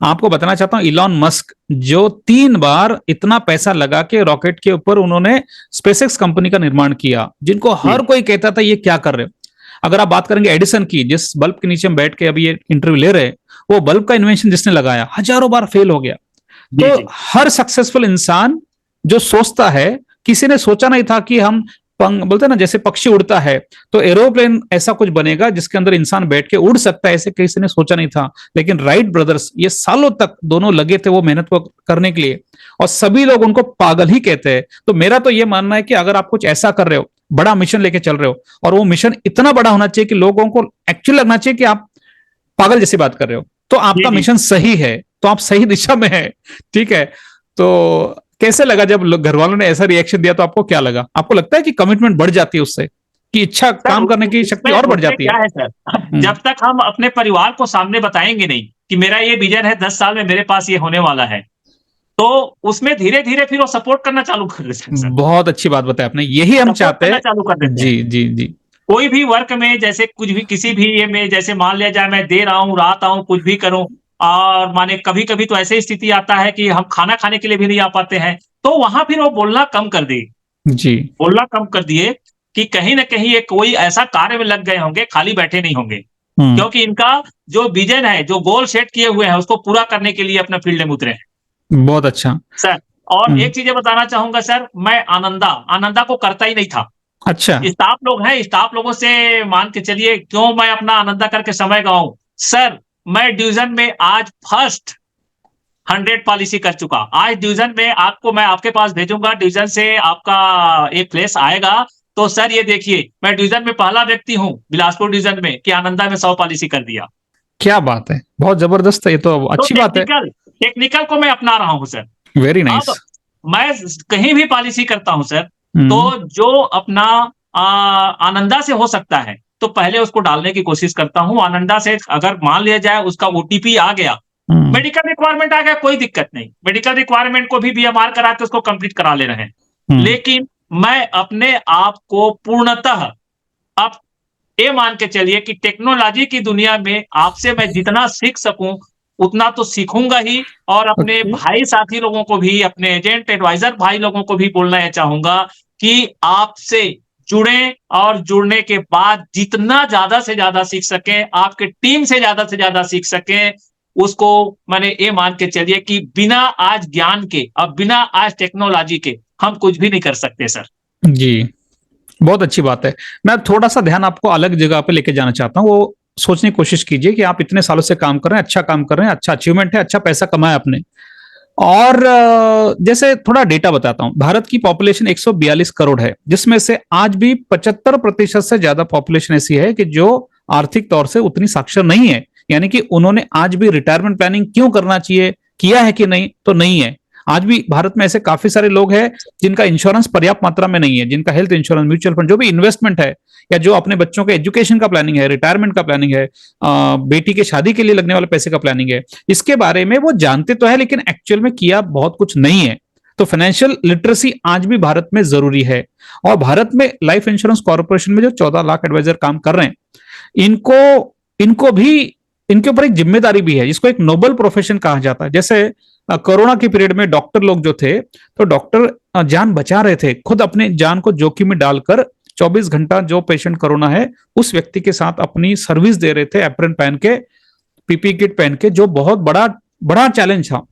आपको बताना चाहता हूं, इलॉन मस्क जो 3 बार इतना पैसा लगा के रॉकेट के ऊपर उन्होंने स्पेसएक्स कंपनी का निर्माण किया, जिनको हर कोई कहता था ये क्या कर रहे हो। अगर आप बात करेंगे एडिसन की, जिस बल्ब के नीचे हम बैठ के अभी ये इंटरव्यू ले रहे हैं, वो बल्ब का इन्वेंशन जिसने लगाया हजारों बार फेल हो गया। तो हर सक्सेसफुल इंसान जो सोचता है, किसी ने सोचा नहीं था कि हम बोलते ना जैसे पक्षी उड़ता है तो एरोप्लेन ऐसा कुछ बनेगा जिसके अंदर इंसान बैठ के उड़ सकता है, ऐसे किसी ने सोचा नहीं था। लेकिन राइट ब्रदर्स ये सालों तक दोनों लगे थे वो मेहनत को करने के लिए, और सभी लोग उनको पागल ही कहते हैं। तो मेरा तो ये मानना है कि अगर आप कुछ ऐसा कर रहे हो, बड़ा मिशन लेके चल रहे हो, और वो मिशन इतना बड़ा होना चाहिए कि लोगों को एक्चुअली लगना चाहिए कि आप पागल जैसी बात कर रहे हो, तो आपका मिशन सही है, तो आप सही दिशा में है, ठीक है। तो कैसे लगा जब घर वालों ने ऐसा रिएक्शन दिया, तो आपको क्या लगा? आपको लगता है कि कमिटमेंट बढ़ जाती है उससे, कि इच्छा काम करने की शक्ति और बढ़ जाती है? क्या है सर, जब तक हम अपने परिवार को सामने बताएंगे नहीं कि मेरा ये विजन है, 10 साल में मेरे पास ये होने वाला है, तो उसमें धीरे धीरे फिर वो सपोर्ट करना चालू कर देते हैं सर। बहुत अच्छी बात बताई आपने, यही हम चाहते हैं। चालू कर देते जी जी जी। कोई भी वर्क में, जैसे कुछ भी किसी भी ये में, जैसे मान लिया जाए मैं दे रहा हूँ, रात आऊं, कुछ भी करूं, और माने कभी कभी तो ऐसी स्थिति आता है कि हम खाना खाने के लिए भी नहीं आ पाते हैं, तो वहां फिर वो बोलना कम कर दिए। जी। बोलना कम कर दिए कि कहीं ना कहीं ये कोई ऐसा कार्य में लग गए होंगे, खाली बैठे नहीं होंगे, क्योंकि इनका जो विजन है, जो गोल सेट किए हुए हैं, उसको पूरा करने के लिए अपने फील्ड में उतरे हैं। बहुत अच्छा सर, और एक चीज बताना चाहूंगा सर, मैं आनंदा को करता ही नहीं था। अच्छा। स्टाफ लोग हैं, स्टाफ लोगों से मान के चलिए, क्यों मैं अपना आनंदा करके समय गवाऊं सर। मैं डिवीजन में आज फर्स्ट 100 पॉलिसी कर चुका। आज डिवीजन में आपको मैं आपके पास भेजूंगा, डिवीजन से आपका एक प्लेस आएगा, तो सर ये देखिए, मैं डिवीजन में पहला व्यक्ति हूं बिलासपुर डिवीजन में कि आनंदा में 100 पॉलिसी कर दिया। क्या बात है, बहुत जबरदस्त है, ये तो अच्छी बात है। टेक्निकल को मैं अपना रहा हूं सर। Very nice. अब मैं कहीं भी पॉलिसी करता हूं सर, तो जो अपना आनंदा से हो सकता है, तो पहले उसको डालने की कोशिश करता हूं। आनंदा से अगर मान लिया जाए उसका ओटीपी आ गया, मेडिकल रिक्वायरमेंट आ गया, कोई दिक्कत नहीं, मेडिकल रिक्वायरमेंट को भी बीएमआर करा के उसको कंप्लीट करा ले रहे हैं। लेकिन मैं अपने आप को पूर्णतः अब ये मान के चलिए कि टेक्नोलॉजी की दुनिया में आपसे मैं जितना सीख सकूं उतना तो सीखूंगा ही, और अपने भाई साथी लोगों को भी, अपने एजेंट एडवाइजर भाई लोगों को भी बोलना चाहूंगा कि आपसे जुड़े, और जुड़ने के बाद जितना ज्यादा से ज्यादा सीख सकें, आपके टीम से ज्यादा सीख सकें, उसको मैंने ये मान के चलिए कि बिना आज ज्ञान के, अब बिना आज टेक्नोलॉजी के हम कुछ भी नहीं कर सकते सर। जी, बहुत अच्छी बात है। मैं थोड़ा सा ध्यान आपको अलग जगह पे लेके जाना चाहता हूँ। वो सोचने की कोशिश कीजिए कि आप इतने सालों से काम कर रहे हैं, अच्छा काम कर रहे हैं, अच्छा अचीवमेंट है, अच्छा पैसा कमाया आपने, और जैसे थोड़ा डेटा बताता हूं। भारत की पॉपुलेशन 142 करोड़ है, जिसमें से आज भी 75% से ज्यादा पॉपुलेशन ऐसी है कि जो आर्थिक तौर से उतनी साक्षर नहीं है, यानी कि उन्होंने आज भी रिटायरमेंट प्लानिंग क्यों करना चाहिए, किया है कि नहीं, तो नहीं है। आज भी भारत में ऐसे काफी सारे लोग हैं जिनका इंश्योरेंस पर्याप्त मात्रा में नहीं है, जिनका हेल्थ इंश्योरेंस, म्यूचुअल फंड, जो भी इन्वेस्टमेंट है, या जो अपने बच्चों के एजुकेशन का प्लानिंग है, रिटायरमेंट का प्लानिंग है, बेटी के शादी के लिए लगने वाले पैसे का प्लानिंग है, इसके बारे में वो जानते तो है, लेकिन एक्चुअल में किया बहुत कुछ नहीं है। तो फाइनेंशियल लिटरेसी आज भी भारत में जरूरी है। और भारत में लाइफ इंश्योरेंस कॉर्पोरेशन में जो 14 लाख एडवाइजर काम कर रहे हैं, इनको भी, इनके ऊपर एक जिम्मेदारी भी है, जिसको एक नोबल प्रोफेशन कहा जाता है। जैसे कोरोना के पीरियड में डॉक्टर लोग जो थे, तो डॉक्टर जान बचा रहे थे, खुद अपने जान को जोखिम में डालकर 24 घंटा जो पेशेंट कोरोना है उस व्यक्ति के साथ अपनी सर्विस दे रहे थे, एप्रन पहन के, पीपी किट पहन के, जो बहुत बड़ा बड़ा चैलेंज था।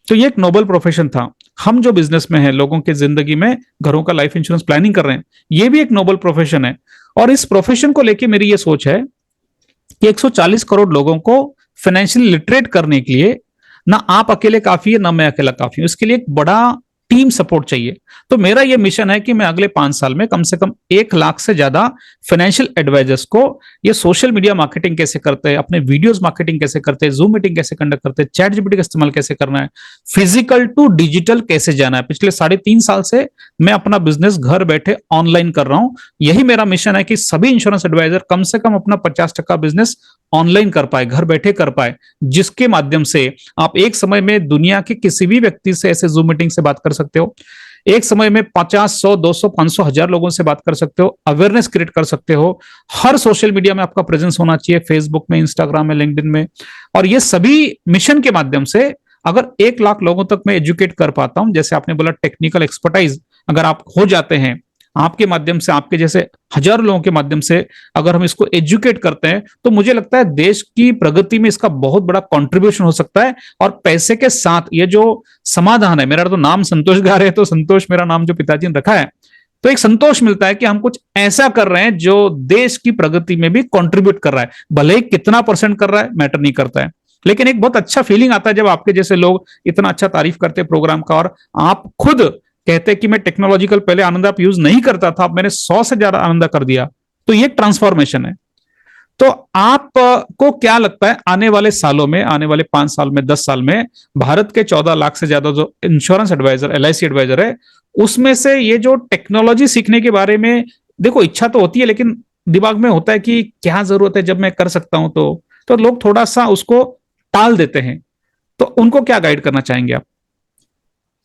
तो ये एक नोबल प्रोफेशन था। हम जो बिजनेस में है, लोगों के जिंदगी में घरों का लाइफ इंश्योरेंस प्लानिंग कर रहे हैं, ये भी एक नोबल प्रोफेशन है। और इस प्रोफेशन को लेके मेरी ये सोच है कि 140 करोड़ लोगों को फाइनेंशियल लिटरेट करने के लिए ना आप अकेले काफी है, ना मैं अकेला काफी हूं, इसके लिए एक बड़ा टीम सपोर्ट चाहिए। तो मेरा यह मिशन है कि मैं अगले 5 साल में कम से कम 1 लाख से ज्यादा फाइनेंशियल एडवाइजर्स को, ये सोशल मीडिया मार्केटिंग कैसे करते हैं, अपने वीडियोस मार्केटिंग कैसे करते हैं, जूम मीटिंग कैसे कंडक्ट करते हैं, चैट जीपीटी का इस्तेमाल कैसे करना है, फिजिकल टू डिजिटल कैसे जाना है। पिछले 3.5 साल से मैं अपना बिजनेस घर बैठे ऑनलाइन कर रहा हूं। यही मेरा मिशन है कि सभी इंश्योरेंस एडवाइजर कम से कम अपना 50% बिजनेस ऑनलाइन कर पाए, घर बैठे कर पाए, जिसके माध्यम से आप एक समय में दुनिया के किसी भी व्यक्ति से ऐसे जूम मीटिंग से बात कर सकते हो, एक समय में 50, 100, 200, 500, 1000 लोगों से बात कर सकते हो, अवेयरनेस क्रिएट कर सकते हो। हर सोशल मीडिया में आपका प्रेजेंस होना चाहिए, फेसबुक में, इंस्टाग्राम में, लिंक्डइन में। और ये सभी मिशन के माध्यम से अगर 1 लाख लोगों तक मैं एजुकेट कर पाता हूं, जैसे आपने बोला टेक्निकल एक्सपर्टाइज अगर आप हो जाते हैं, आपके माध्यम से, आपके जैसे हजारों लोगों के माध्यम से अगर हम इसको एजुकेट करते हैं, तो मुझे लगता है देश की प्रगति में इसका बहुत बड़ा कंट्रीब्यूशन हो सकता है। और पैसे के साथ ये जो समाधान है, मेरा तो नाम संतोष गारे है, तो संतोष मेरा नाम जो पिताजी ने रखा है, तो एक संतोष मिलता है कि हम कुछ ऐसा कर रहे हैं जो देश की प्रगति में भी कंट्रीब्यूट कर रहा है। भले ही कितना % कर रहा है मैटर नहीं करता है, लेकिन एक बहुत अच्छा फीलिंग आता है जब आपके जैसे लोग इतना अच्छा तारीफ करते हैं प्रोग्राम का, और आप खुद कहते हैं कि मैं टेक्नोलॉजिकल पहले आनंद आप यूज नहीं करता था, अब मैंने 100 से ज्यादा आनंद कर दिया। तो ये एक ट्रांसफॉर्मेशन है। तो आप को क्या लगता है आने वाले सालों में, आने वाले 5 साल में, 10 साल में भारत के 14 लाख से ज्यादा जो इंश्योरेंस एडवाइजर, एलआईसी एडवाइजर है, उसमें से ये जो टेक्नोलॉजी सीखने के बारे में, देखो इच्छा तो होती है लेकिन दिमाग में होता है कि क्या जरूरत है, जब मैं कर सकता हूं तो लोग थोड़ा सा उसको टाल देते हैं। तो उनको क्या गाइड करना चाहेंगे आप?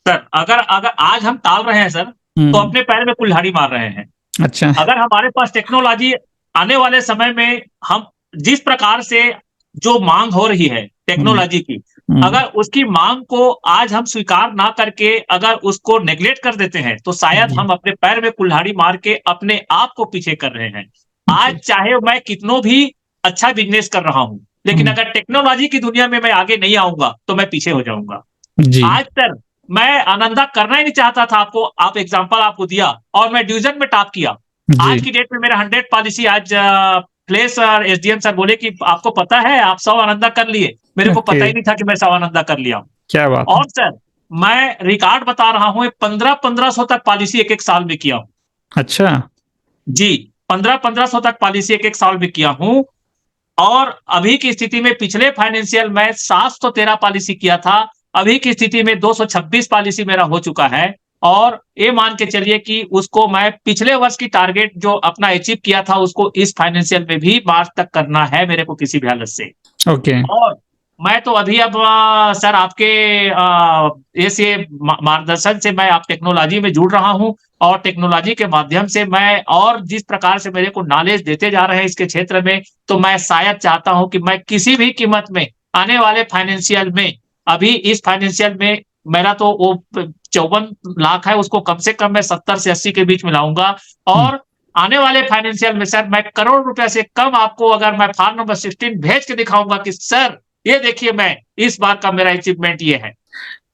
सर अगर अगर आज हम टाल रहे हैं सर, तो अपने पैर में कुल्हाड़ी मार रहे हैं। अच्छा। अगर हमारे पास टेक्नोलॉजी आने वाले समय में, हम जिस प्रकार से जो मांग हो रही है टेक्नोलॉजी की, अगर उसकी मांग को आज हम स्वीकार ना करके अगर उसको नेग्लेक्ट कर देते हैं, तो शायद हम अपने पैर में कुल्हाड़ी मार के अपने आप को पीछे कर रहे हैं। आज चाहे मैं कितनों भी अच्छा बिजनेस कर रहा हूं, लेकिन अगर टेक्नोलॉजी की दुनिया में मैं आगे नहीं आऊंगा तो मैं पीछे हो जाऊंगा। आज सर मैं आनंदा करना ही नहीं चाहता था, आप एग्जांपल आपको दिया और मैं डिवीजन में टॉप किया। आज की डेट में मेरा 100 पॉलिसी, आज प्लेस और एसडीएम सर बोले कि आपको पता है आप 100 आनंदा कर लिए। मेरे को पता ही नहीं था कि मैं 100 आनंदा कर लिया। क्या बात। और सर मैं रिकॉर्ड बता रहा हूं, 1500 तक पॉलिसी एक साल में किया हूं। अच्छा जी, 1500 तक पॉलिसी एक साल में किया हूं। और अभी की स्थिति में पिछले फाइनेंशियल में 713 पॉलिसी किया था, अभी की स्थिति में 226 पॉलिसी मेरा हो चुका है। और ये मान के चलिए कि उसको मैं पिछले वर्ष की टारगेट जो अपना अचीव किया था उसको इस फाइनेंशियल में भी मार्च तक करना है मेरे को किसी भी हालत से। ओके। और मैं तो अभी अब सर आपके ऐसे मार्गदर्शन से मैं आप टेक्नोलॉजी में जुड़ रहा हूं, और टेक्नोलॉजी के माध्यम से मैं, और जिस प्रकार से मेरे को नॉलेज देते जा रहे हैं इसके क्षेत्र में, तो मैं शायद चाहता हूं कि मैं किसी भी कीमत में आने वाले फाइनेंशियल में, अभी इस फाइनेंशियल में मेरा तो वो 54 लाख है, उसको कम से कम मैं 70 से 80 के बीच में लाऊंगा। और आने वाले फाइनेंशियल में सर मैं करोड़ रुपए से कम आपको अगर मैं फॉर्म नंबर 16 भेज के दिखाऊंगा कि सर ये देखिए मैं इस बार का मेरा अचीवमेंट ये है।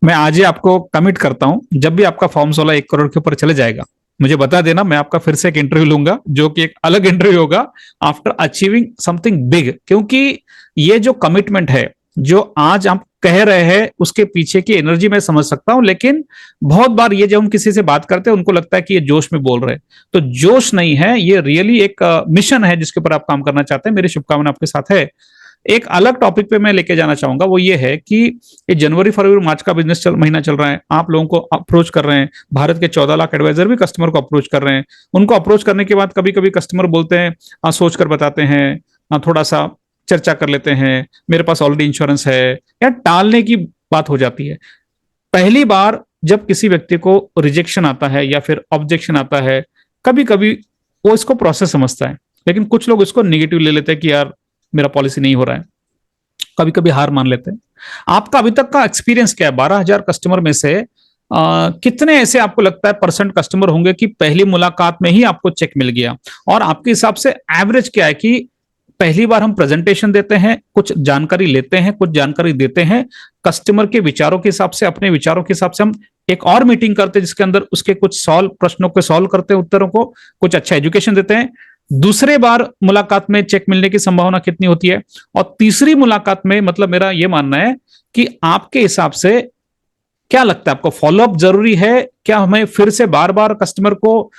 मैं आज ही आपको कमिट करता हूं, जब भी आपका फॉर्म 16 1 करोड़ के ऊपर चले जाएगा मुझे बता देना, मैं आपका फिर से एक इंटरव्यू लूंगा, जो कि एक अलग इंटरव्यू होगा आफ्टर अचीविंग समथिंग बिग। क्योंकि ये जो कमिटमेंट है जो आज आप कह रहे हैं, उसके पीछे की एनर्जी मैं समझ सकता हूं, लेकिन बहुत बार ये जब हम किसी से बात करते हैं उनको लगता है कि ये जोश में बोल रहे हैं, तो जोश नहीं है, ये रियली एक मिशन है जिसके ऊपर आप काम करना चाहते हैं। मेरी शुभकामना आपके साथ है। एक अलग टॉपिक पे मैं लेके जाना चाहूंगा, वो ये है कि ये जनवरी फरवरी मार्च का महीना चल रहा है, आप लोगों को अप्रोच कर रहे हैं, भारत के 14 लाख एडवाइजर भी कस्टमर को अप्रोच कर रहे हैं। उनको अप्रोच करने के बाद कभी कभी कस्टमर बोलते हैं, सोच कर बताते हैं, थोड़ा सा चर्चा कर लेते हैं, मेरे पास ऑलरेडी इंश्योरेंस है, या टालने की बात हो जाती है। पहली बार जब किसी व्यक्ति को रिजेक्शन आता है या फिर ऑब्जेक्शन आता है, कभी कभी वो इसको प्रोसेस समझता है, लेकिन कुछ लोग इसको निगेटिव ले लेते हैं कि यार मेरा पॉलिसी नहीं हो रहा है, कभी कभी हार मान लेते हैं। आपका अभी तक का एक्सपीरियंस क्या है? 12,000 कस्टमर में से कितने ऐसे आपको लगता है परसेंट कस्टमर होंगे कि पहली मुलाकात में ही आपको चेक मिल गया? और आपके हिसाब से एवरेज क्या है कि पहली बार हम प्रेजेंटेशन देते हैं, कुछ जानकारी लेते हैं, कुछ जानकारी देते हैं, कस्टमर के विचारों के हिसाब से, अपने विचारों के हिसाब से हम एक और मीटिंग करते हैं जिसके अंदर उसके कुछ प्रश्नों को सॉल्व करते हैं, उत्तरों को, कुछ अच्छा एजुकेशन देते हैं। दूसरे बार मुलाकात में चेक मिलने की संभावना कितनी होती है? और तीसरी मुलाकात में, मतलब मेरा यह मानना है कि आपके हिसाब से क्या लगता है आपको, फॉलोअप जरूरी है क्या? हमें फिर से बार बार कस्टमर को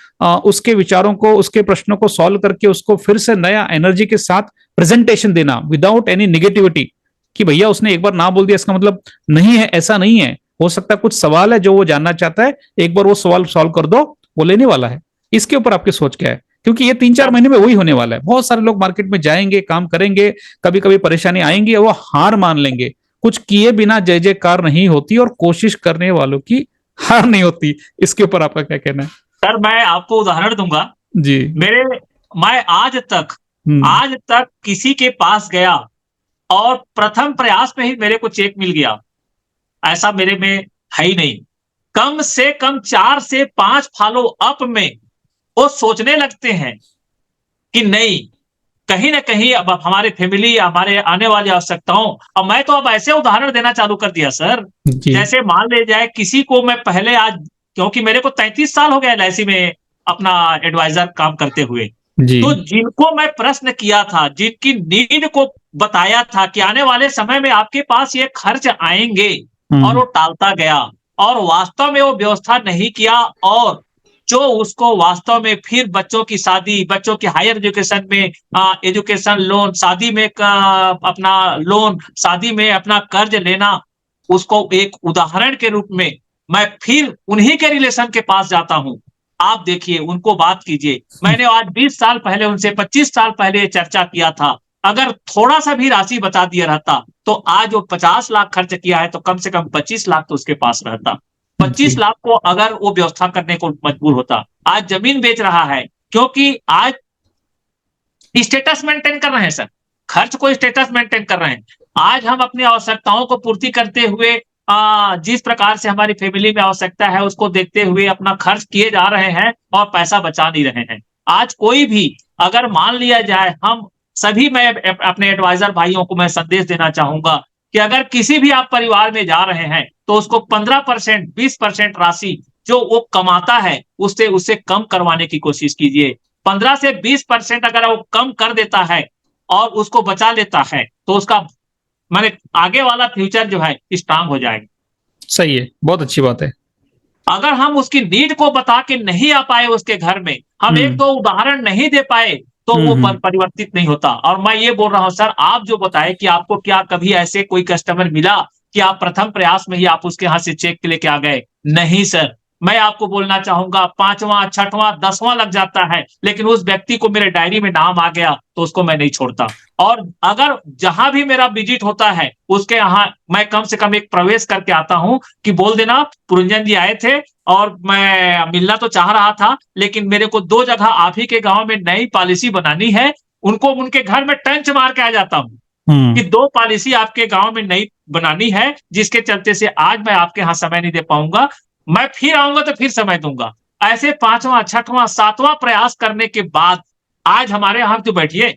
उसके विचारों को, उसके प्रश्नों को सॉल्व करके उसको फिर से नया एनर्जी के साथ प्रेजेंटेशन देना विदाउट एनी निगेटिविटी, कि भैया उसने एक बार ना बोल दिया इसका मतलब नहीं है, ऐसा नहीं है, हो सकता है कुछ सवाल है जो वो जानना चाहता है, एक बार वो सवाल सॉल्व कर दो, वो लेने वाला है। इसके ऊपर आपकी सोच क्या है? क्योंकि ये 3-4 महीने में वही होने वाला है। बहुत सारे लोग मार्केट में जाएंगे, काम करेंगे, कभी कभी परेशानी आएंगी और वो हार मान लेंगे। कुछ किए बिना जय जयकार नहीं होती और कोशिश करने वालों की हार नहीं होती। इसके ऊपर आपका क्या कहना है? सर मैं आपको उदाहरण दूंगा जी। मैं आज तक किसी के पास गया और प्रथम प्रयास में ही मेरे को चेक मिल गया, ऐसा मेरे में है ही नहीं। कम से कम 4 से 5 फॉलो अप में वो सोचने लगते हैं कि नहीं, कहीं ना कहीं अब हमारे फैमिली, हमारे आने वाली आवश्यकताओं। और मैं तो अब ऐसे उदाहरण देना चालू कर दिया सर, जैसे मान ले जाए किसी को मैं पहले, आज क्योंकि मेरे को 33 साल हो गया एलआईसी में अपना एडवाइजर काम करते हुए, तो जिनको मैं प्रश्न किया था, जिनकी नीड को बताया था कि आने वाले समय में आपके पास ये खर्च आएंगे, और वो टालता गया और वास्तव में वो व्यवस्था नहीं किया, और जो उसको वास्तव में फिर बच्चों की शादी, बच्चों की हायर एजुकेशन में एजुकेशन लोन, शादी में अपना लोन, शादी में अपना कर्ज लेना, उसको एक उदाहरण के रूप में मैं फिर उन्हीं के रिलेशन के पास जाता हूं। आप देखिए, उनको बात कीजिए। मैंने आज 20 साल पहले उनसे, 25 साल पहले ये चर्चा किया था। अगर थोड़ा सा भी राशि बता दिया रहता तो आज वो 50 लाख खर्च किया है तो कम से कम 25 लाख तो उसके पास रहता। 25 जी लाख को अगर वो व्यवस्था करने को मजबूर होता। आज जमीन बेच रहा है क्योंकि आज स्टेटस मेंटेन कर रहे हैं सर, खर्च को स्टेटस मेंटेन कर रहे हैं। आज हम अपनी आवश्यकताओं को पूर्ति करते हुए जिस प्रकार से हमारी फैमिली में आवश्यकता है उसको देखते हुए अपना खर्च किए जा रहे हैं और पैसा बचा नहीं रहे हैं। आज कोई भी अगर मान लिया जाए, हम सभी, मैं अपने एडवाइजर भाइयों को मैं संदेश देना चाहूंगा कि अगर किसी भी आप परिवार में जा रहे हैं तो उसको 15%, 20% राशि जो वो कमाता है उससे उससे कम करवाने की कोशिश कीजिए। 15 से 20% अगर वो कम कर देता है और उसको बचा लेता है तो उसका माने आगे वाला फ्यूचर जो है स्ट्रांग हो जाएगा। सही है, बहुत अच्छी बात है। अगर हम उसकी नीड को बता के नहीं आ पाए उसके घर में, हम एक दो उदाहरण नहीं दे पाए तो वो परिवर्तित नहीं होता। और मैं ये बोल रहा हूं सर, आप जो बताए कि आपको क्या कभी ऐसे कोई कस्टमर मिला कि आप प्रथम प्रयास में ही आप उसके यहां से चेक लेके आ गए? नहीं सर, मैं आपको बोलना चाहूंगा 5वां, 6वां, 10वां लग जाता है, लेकिन उस व्यक्ति को मेरे डायरी में नाम आ गया तो उसको मैं नहीं छोड़ता। और अगर जहां भी मेरा विजिट होता है उसके यहाँ मैं कम से कम एक प्रवेश करके आता हूं कि बोल देना पुरंजन जी आए थे और मैं मिलना तो चाह रहा था, लेकिन मेरे को 2 जगह आप ही के गांव में नई पॉलिसी बनानी है। उनको उनके घर में टंच मार के आ जाता हूं कि 2 पॉलिसी आपके गांव में नई बनानी है, जिसके चलते से आज मैं आपके यहाँ समय नहीं दे पाऊंगा। मैं फिर आऊंगा तो फिर समय दूंगा। ऐसे 5वां, 6वां, 7वां प्रयास करने के बाद आज हमारे यहाँ तो बैठिए,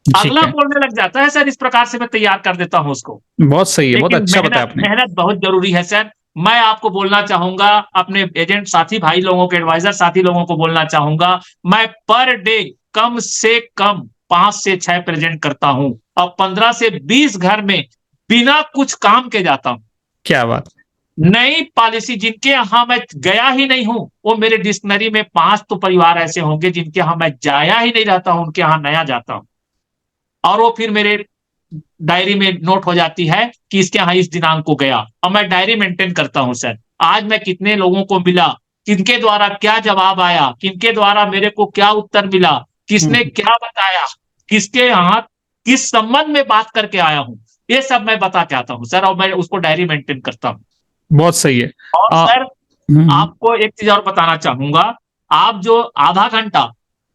अगला बोलने लग जाता है सर। इस प्रकार से मैं तैयार कर देता हूं उसको। बहुत सही है, बहुत अच्छा बताया आपने। मेहनत बहुत जरूरी है सर। मैं आपको बोलना चाहूंगा, अपने एजेंट साथी भाई लोगों के, एडवाइजर साथी लोगों को बोलना चाहूंगा, मैं पर डे कम से कम 5 से 6 प्रेजेंट करता हूं और 15 से 20 घर में बिना कुछ काम के जाता हूं। क्या बात है। नई पॉलिसी जिनके यहां मैं गया ही नहीं हूं, वो मेरे डिक्शनरी में 5 तो परिवार ऐसे होंगे जिनके यहां मैं जाया ही नहीं रहता हूं, उनके यहां नया जाता हूं और वो फिर मेरे डायरी में नोट हो जाती है कि इसके यहाँ इस दिनांक को गया। और मैं डायरी मेंटेन करता हूं सर, आज मैं कितने लोगों को मिला, किनके द्वारा क्या जवाब आया, किनके द्वारा मेरे को क्या उत्तर मिला, किसने क्या बताया, किसके यहाँ किस संबंध में बात करके आया हूं, ये सब मैं बता के आता हूं सर, और मैं उसको डायरी मेंटेन करता हूं। बहुत सही है। और सर आपको एक चीज और बताना चाहूंगा, आप जो आधा घंटा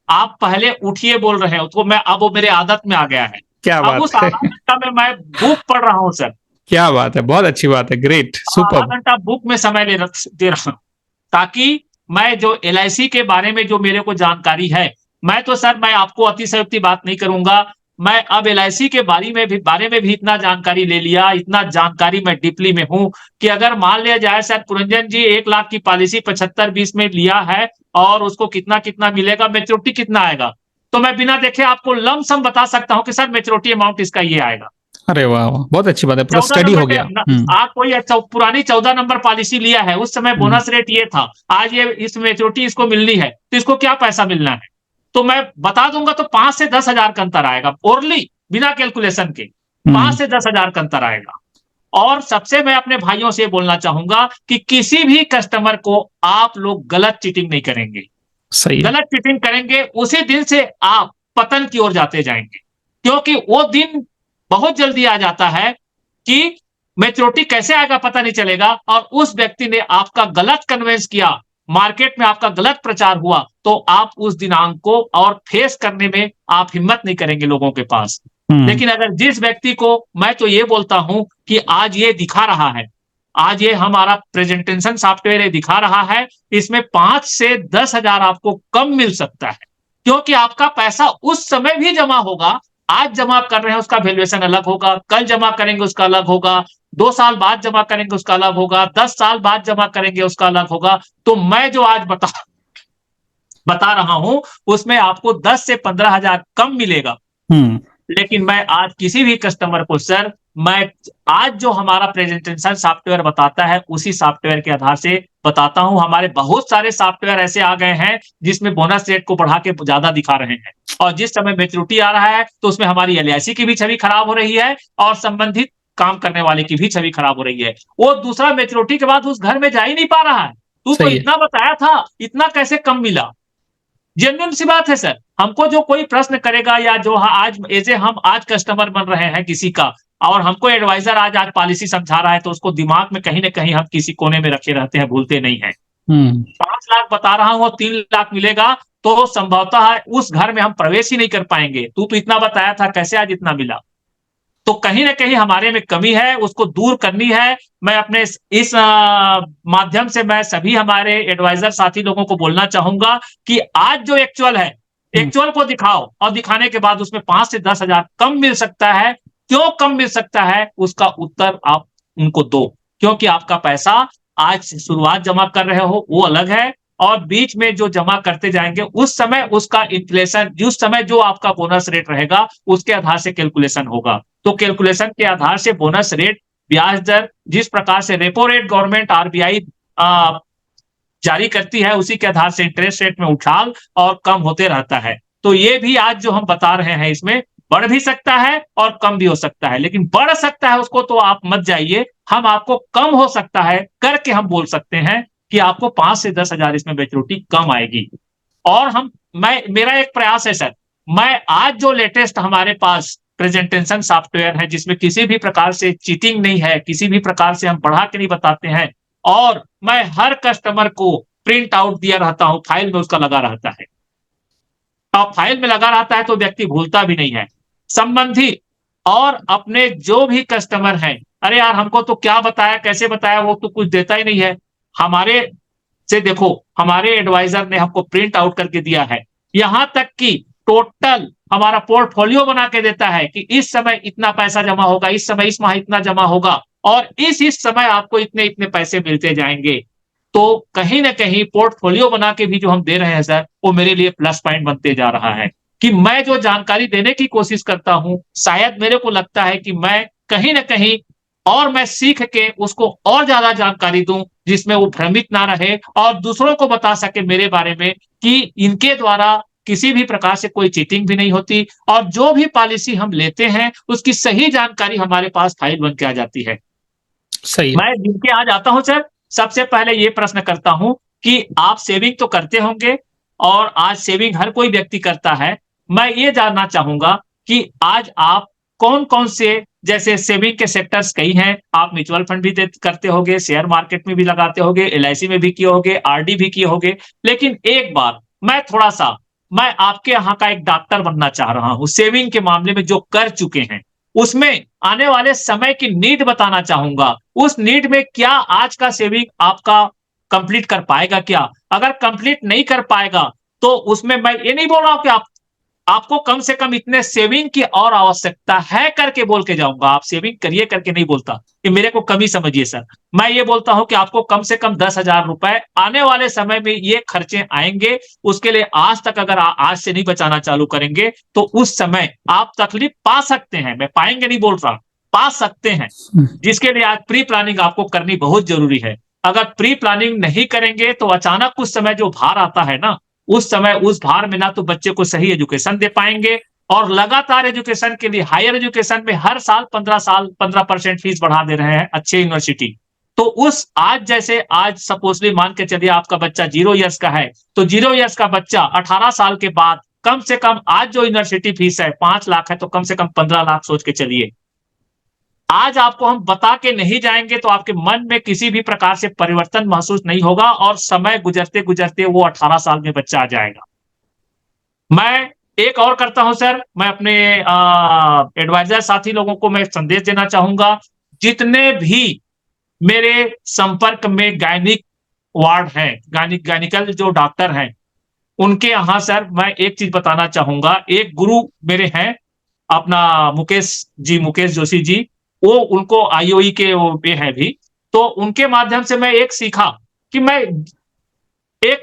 आप पहले उठिए बोल रहे हो तो मैं अब वो मेरे आदत में आ गया है। क्या अब उस बात है। आधा घंटा में मैं बुक पढ़ रहा हूं सर। क्या बात है, बहुत अच्छी बात है, ग्रेट, आधा सुपर। घंटा बुक में समय दे रहा हूं ताकि मैं जो LIC के बारे में जो मेरे को जानकारी है, मैं तो सर मैं आपको अतिशयोक्ति बात नहीं करूंगा, मैं अब LIC के बारे में भी इतना जानकारी ले लिया, इतना जानकारी मैं डीपली में हूं कि अगर मान लिया जाए सर पुरंजन जी 1 लाख की पॉलिसी 75-20 में लिया है और उसको कितना कितना मिलेगा, मैच्योरिटी कितना आएगा, तो मैं बिना देखे आपको लमसम बता सकता हूं कि सर मैच्योरिटी अमाउंट इसका ये आएगा। अरे वाह वाह, बहुत अच्छी बात है, पूरा स्टडी हो गया। आप कोई पुरानी 14 नंबर पॉलिसी लिया है, उस समय बोनस रेट ये था, आज ये इस मैच्योरिटी इसको मिलनी है तो इसको क्या पैसा मिलना है, तो मैं बता दूंगा तो 5 से 10 हजार का अंतर आएगा, ओरली बिना कैलकुलेशन के 5 से 10 हजार का अंतर आएगा। और सबसे मैं अपने भाइयों से बोलना चाहूंगा कि किसी भी कस्टमर को आप लोग गलत चीटिंग नहीं करेंगे। सही। गलत चीटिंग करेंगे उसी दिन से आप पतन की ओर जाते जाएंगे, क्योंकि वो दिन बहुत जल्दी आ जाता है कि मैच्योरिटी कैसे आएगा पता नहीं चलेगा, और उस व्यक्ति ने आपका गलत कन्वेंस किया, मार्केट में आपका गलत प्रचार हुआ, तो आप उस दिनांक को और फेस करने में आप हिम्मत नहीं करेंगे लोगों के पास। लेकिन अगर जिस व्यक्ति को, मैं तो ये बोलता हूं कि आज ये दिखा रहा है, आज ये हमारा प्रेजेंटेशन सॉफ्टवेयर ये दिखा रहा है, इसमें 5 से 10 हजार आपको कम मिल सकता है, क्योंकि आपका पैसा उस समय भी जमा होगा। आज जमा कर रहे हैं उसका वैल्यूएशन अलग होगा, कल जमा करेंगे उसका अलग होगा, 2 साल बाद जमा करेंगे उसका अलग होगा, 10 साल बाद जमा करेंगे उसका अलग होगा। तो मैं जो आज बता रहा हूं उसमें आपको 10 से 15 हजार कम मिलेगा। लेकिन मैं आज किसी भी कस्टमर को सर मैं आज जो हमारा प्रेजेंटेशन सॉफ्टवेयर बताता है उसी सॉफ्टवेयर के आधार से बताता हूं। हमारे बहुत सारे सॉफ्टवेयर ऐसे आ गए हैं जिसमें बोनस रेट को बढ़ा के ज्यादा दिखा रहे हैं, और जिस समय मैच्योरिटी आ रहा है तो उसमें हमारी एलआईसी की भी छवि खराब हो रही है और संबंधित काम करने वाले की भी छवि खराब हो रही है। वो दूसरा मैच्योरिटी के बाद उस घर में जा ही नहीं पा रहा है। तू तो सही है। इतना बताया था, इतना कैसे कम मिला? जेन्युइन सी बात है सर। हमको जो कोई प्रश्न करेगा या जो आज एज ए हम आज कस्टमर बन रहे हैं किसी का, और हमको एडवाइजर आज पॉलिसी समझा रहा है, तो उसको दिमाग में कहीं न कहीं हम किसी कोने में रखे रहते हैं, भूलते नहीं हैं। हम्म। 5 लाख बता रहा हूँ और 3 लाख मिलेगा, तो संभवतः उस घर में हम प्रवेश ही नहीं कर पाएँगे। तू तो इतना बताया था, कैसे आज इतना मिला? तो कहीं न कहीं हमारे में कमी है, उसको दूर करनी है। मैं अपने इस माध्यम से मैं सभी हमारे एडवाइज़र साथी लोगों को बोलना चाहूँगा कि आज जो एक्चुअल है, हम्म। एक्चुअल को दिखाओ, और दिखाने के बाद उसमें 5 से 10 हज़ार कम मिल सकता है। क्यों कम मिल सकता है? उसका उत्तर आप उनको दो। क्योंकि आपका पैसा आज शुरुआत जमा कर रहे हो, वो अलग है, और बीच में जो जमा करते जाएँगे, उस समय उसका इन्फ्लेशन, जिस समय जो आपका बोनस रेट रहेगा, उसके आधार से कैलकुलेशन होगा। तो कैलकुलेशन के आधार से बोनस रेट, ब्याज दर, जिस प्रकार से रेपो रेट गवर्नमेंट आरबीआई जारी करती है, उसी के आधार से इंटरेस्ट रेट में उछाल और कम होते रहता है। तो ये भी आज जो हम बता रहे हैं, इसमें बढ़ भी सकता है और कम भी हो सकता है। लेकिन बढ़ सकता है उसको तो आप मत जाइए, हम आपको कम हो सकता है करके हम बोल सकते हैं कि आपको 5 से 10 हज़ार इसमें मैच्योरिटी कम आएगी। और मेरा एक प्रयास है सर, मैं आज जो लेटेस्ट हमारे पास प्रेजेंटेशन सॉफ्टवेयर है, जिसमें किसी भी प्रकार से चीटिंग नहीं है, किसी भी प्रकार से हम बढ़ा के नहीं बताते हैं, और मैं हर कस्टमर को प्रिंट आउट दिया रहता हूँ, फाइल में उसका लगा रहता है। अब फाइल में लगा रहता है तो व्यक्ति भूलता भी नहीं है। संबंधी और अपने जो भी कस्टमर हैं, अरे यार हमको तो क्या बताया, कैसे बताया, वो तो कुछ देता ही नहीं है। हमारे से देखो, हमारे एडवाइजर ने हमको प्रिंट आउट करके दिया है। यहां तक कि टोटल हमारा पोर्टफोलियो बना के देता है कि इस समय इतना पैसा जमा होगा, इस समय इस माह इतना जमा होगा, और इस समय आपको इतने इतने पैसे मिलते जाएंगे। तो कहीं ना कहीं पोर्टफोलियो बना के भी जो हम दे रहे हैं सर, वो मेरे लिए प्लस पॉइंट बनते जा रहा है कि मैं जो जानकारी देने की कोशिश करता हूं, शायद मेरे को लगता है कि मैं कहीं ना कहीं, और मैं सीख के उसको और ज्यादा जानकारी दूं, जिसमें वो भ्रमित ना रहे और दूसरों को बता सके मेरे बारे में कि इनके द्वारा किसी भी प्रकार से कोई चीटिंग भी नहीं होती, और जो भी पॉलिसी हम लेते हैं उसकी सही जानकारी हमारे पास फाइल बन के आ जाती है। सही है। मैं जिनके यहाँ जाता हूं सर, सबसे पहले ये प्रश्न करता हूं कि आप सेविंग तो करते होंगे, और आज सेविंग हर कोई व्यक्ति करता है। मैं ये जानना चाहूंगा कि आज आप कौन कौन से, जैसे सेविंग के सेक्टर्स कई हैं, आप म्यूचुअल फंड भी करते होंगे, शेयर मार्केट में भी लगाते होंगे, एलआईसी में भी किए होंगे, आरडी भी किए होंगे। लेकिन एक बार मैं आपके यहाँ का एक डॉक्टर बनना चाह रहा हूं, सेविंग के मामले में जो कर चुके हैं, उसमें आने वाले समय की नीड बताना चाहूंगा। उस नीड में क्या आज का सेविंग आपका कंप्लीट कर पाएगा क्या? अगर कंप्लीट नहीं कर पाएगा, तो उसमें मैं ये नहीं बोल रहा हूं कि आपको कम से कम इतने सेविंग की और आवश्यकता है करके बोल के जाऊंगा। आप सेविंग करिए करके नहीं बोलता कि मेरे को कमी समझिए सर। मैं ये बोलता हूं कि आपको कम से कम 10 हज़ार रुपए आने वाले समय में ये खर्चे आएंगे। उसके लिए आज तक अगर आज से नहीं बचाना चालू करेंगे, तो उस समय आप तकलीफ पा सकते हैं। मैं पाएंगे नहीं बोल रहा, पा सकते हैं, जिसके लिए आज प्री प्लानिंग आपको करनी बहुत जरूरी है। अगर प्री प्लानिंग नहीं करेंगे, तो अचानक कुछ समय जो भार आता है ना, उस समय उस भार में ना तो बच्चे को सही एजुकेशन दे पाएंगे, और लगातार एजुकेशन के लिए हायर एजुकेशन में हर साल 15% फीस बढ़ा दे रहे हैं अच्छे यूनिवर्सिटी। तो उस आज जैसे आज सपोजली मान के चलिए आपका बच्चा 0 इयर्स का है, तो 0 इयर्स का बच्चा 18 साल के बाद कम से कम आज जो यूनिवर्सिटी फीस है 5 लाख है, तो कम से कम 15 लाख सोच के चलिए। आज आपको हम बता के नहीं जाएंगे तो आपके मन में किसी भी प्रकार से परिवर्तन महसूस नहीं होगा, और समय गुजरते गुजरते वो 18 साल में बच्चा आ जाएगा। मैं एक और करता हूं सर, मैं अपने एडवाइजर साथी लोगों को मैं संदेश देना चाहूंगा, जितने भी मेरे संपर्क में गायनिक वार्ड है, गायनिकल जो डॉक्टर हैं, उनके यहाँ सर मैं एक चीज बताना चाहूंगा। एक गुरु मेरे हैं, अपना मुकेश जोशी जी, वो उनको आईओई के वो पे है भी, तो उनके माध्यम से मैं एक सीखा कि मैं एक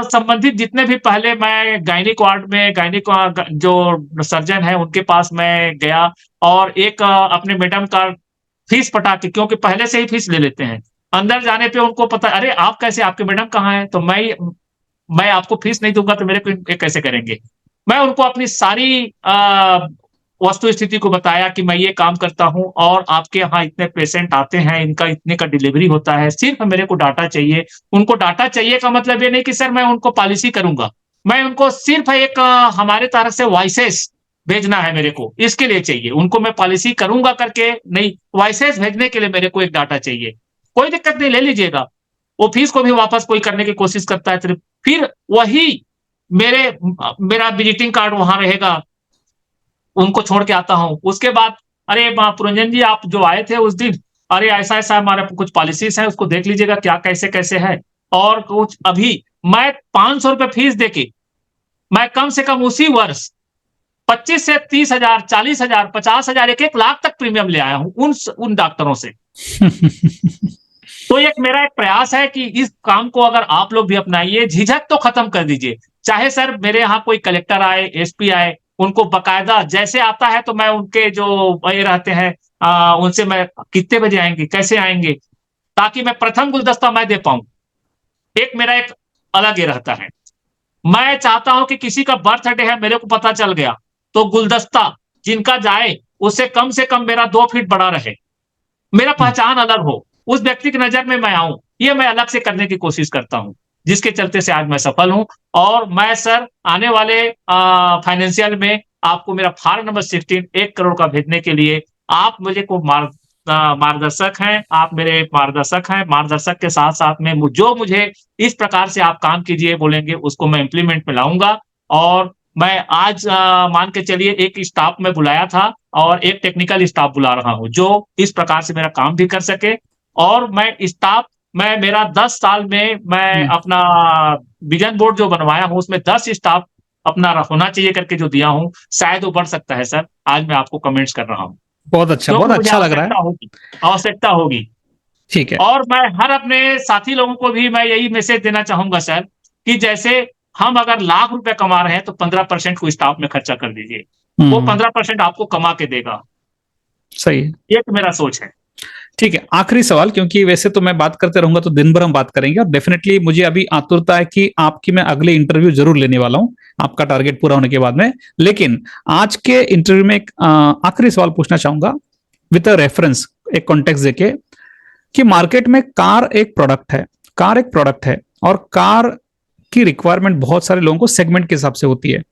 संबंधित जितने भी पहले मैं गायनिक वार्ड में गायनिक जो सर्जन है उनके पास मैं गया और एक अपने मैडम का फीस पटा के, क्योंकि पहले से ही फीस ले लेते हैं। अंदर जाने पे उनको पता, अरे आप कैसे, आपके मैडम कहाँ है? तो मैं आपको फीस नहीं दूंगा तो मेरे को ये कैसे करेंगे? मैं उनको अपनी सारी वस्तु स्थिति को बताया कि मैं ये काम करता हूँ और आपके यहाँ इतने पेशेंट आते हैं, इनका इतने का डिलीवरी होता है, सिर्फ मेरे को डाटा चाहिए। उनको डाटा चाहिए का मतलब ये नहीं कि सर मैं उनको पॉलिसी करूंगा, मैं उनको सिर्फ एक हमारे तरफ से वॉइसेस भेजना है मेरे को, इसके लिए चाहिए उनको। मैं पॉलिसी करूंगा करके नहीं, वॉइसेस भेजने के लिए मेरे को एक डाटा चाहिए। कोई दिक्कत नहीं, ले लीजिएगा। वो फीस को भी वापस कोई करने की कोशिश करता है, फिर वही मेरा विजिटिंग कार्ड वहां रहेगा, उनको छोड़ के आता हूँ। उसके बाद, अरे पुरंजन जी आप जो आए थे उस दिन, अरे ऐसा ऐसा हमारे कुछ पॉलिसीज है, उसको देख लीजिएगा क्या कैसे कैसे है। और कुछ अभी मैं 500 रुपए फीस देके मैं कम से कम उसी वर्ष 25 से 30,000, 40,000, 50,000, 1-1 लाख तक प्रीमियम ले आया हूं उन डॉक्टरों से। तो एक मेरा एक प्रयास है कि इस काम को अगर आप लोग भी अपनाइए, झिझक तो खत्म कर दीजिए। चाहे सर मेरे यहाँ कोई कलेक्टर आए, एसपी आए, उनको बकायदा जैसे आता है तो मैं उनके जो ये रहते हैं उनसे मैं कितने बजे आएंगे, कैसे आएंगे, ताकि मैं प्रथम गुलदस्ता मैं दे पाऊं। एक मेरा एक अलग ये रहता है। मैं चाहता हूं कि किसी का बर्थडे है, मेरे को पता चल गया, तो गुलदस्ता जिनका जाए उससे कम मेरा 2 फीट बड़ा रहे, मेरा पहचान अलग हो, उस व्यक्ति की नजर में मैं आऊं, ये मैं अलग से करने की कोशिश करता हूं, जिसके चलते से आज मैं सफल हूं। और मैं सर आने वाले फाइनेंशियल में आपको मेरा फार्म नंबर 16 1 करोड़ का भेजने के लिए आप मुझे को मार्गदर्शक हैं, आप मेरे मार्गदर्शक हैं। मार्गदर्शक के साथ साथ में जो मुझे इस प्रकार से आप काम कीजिए बोलेंगे उसको मैं इंप्लीमेंट में लाऊंगा। और मैं आज मान के चलिए एक स्टाफ में बुलाया था और एक टेक्निकल स्टाफ बुला रहा हूं जो इस प्रकार से मेरा काम भी कर सके। और मैं मेरा 10 साल में मैं अपना विजन बोर्ड जो बनवाया हूं उसमें 10 स्टाफ अपना होना चाहिए करके जो दिया हूं, शायद वो बढ़ सकता है सर। आज मैं आपको कमेंट्स कर रहा हूं बहुत अच्छा, बहुत क्योंकि मुझे अच्छा लग रहा है। आवश्यकता होगी। ठीक है। और मैं हर अपने साथी लोगों को भी मैं यही मैसेज देना चाहूंगा सर, कि जैसे हम अगर लाख रुपए कमा रहे हैं तो 15% को स्टाफ में खर्चा कर दीजिए, वो 15% आपको कमा के देगा। सही है, ये तो मेरा सोच है। ठीक है। आखिरी सवाल, क्योंकि वैसे तो मैं बात करते रहूंगा तो दिन भर हम बात करेंगे, और डेफिनेटली मुझे अभी आतुरता है कि आपकी मैं अगले इंटरव्यू जरूर लेने वाला हूं आपका टारगेट पूरा होने के बाद में। लेकिन आज के इंटरव्यू में एक आखिरी सवाल पूछना चाहूंगा विद अ रेफरेंस, एक कॉन्टेक्स्ट देके, कि मार्केट में कार एक प्रोडक्ट है और कार की रिक्वायरमेंट बहुत सारे लोगों को सेगमेंट के हिसाब से होती है।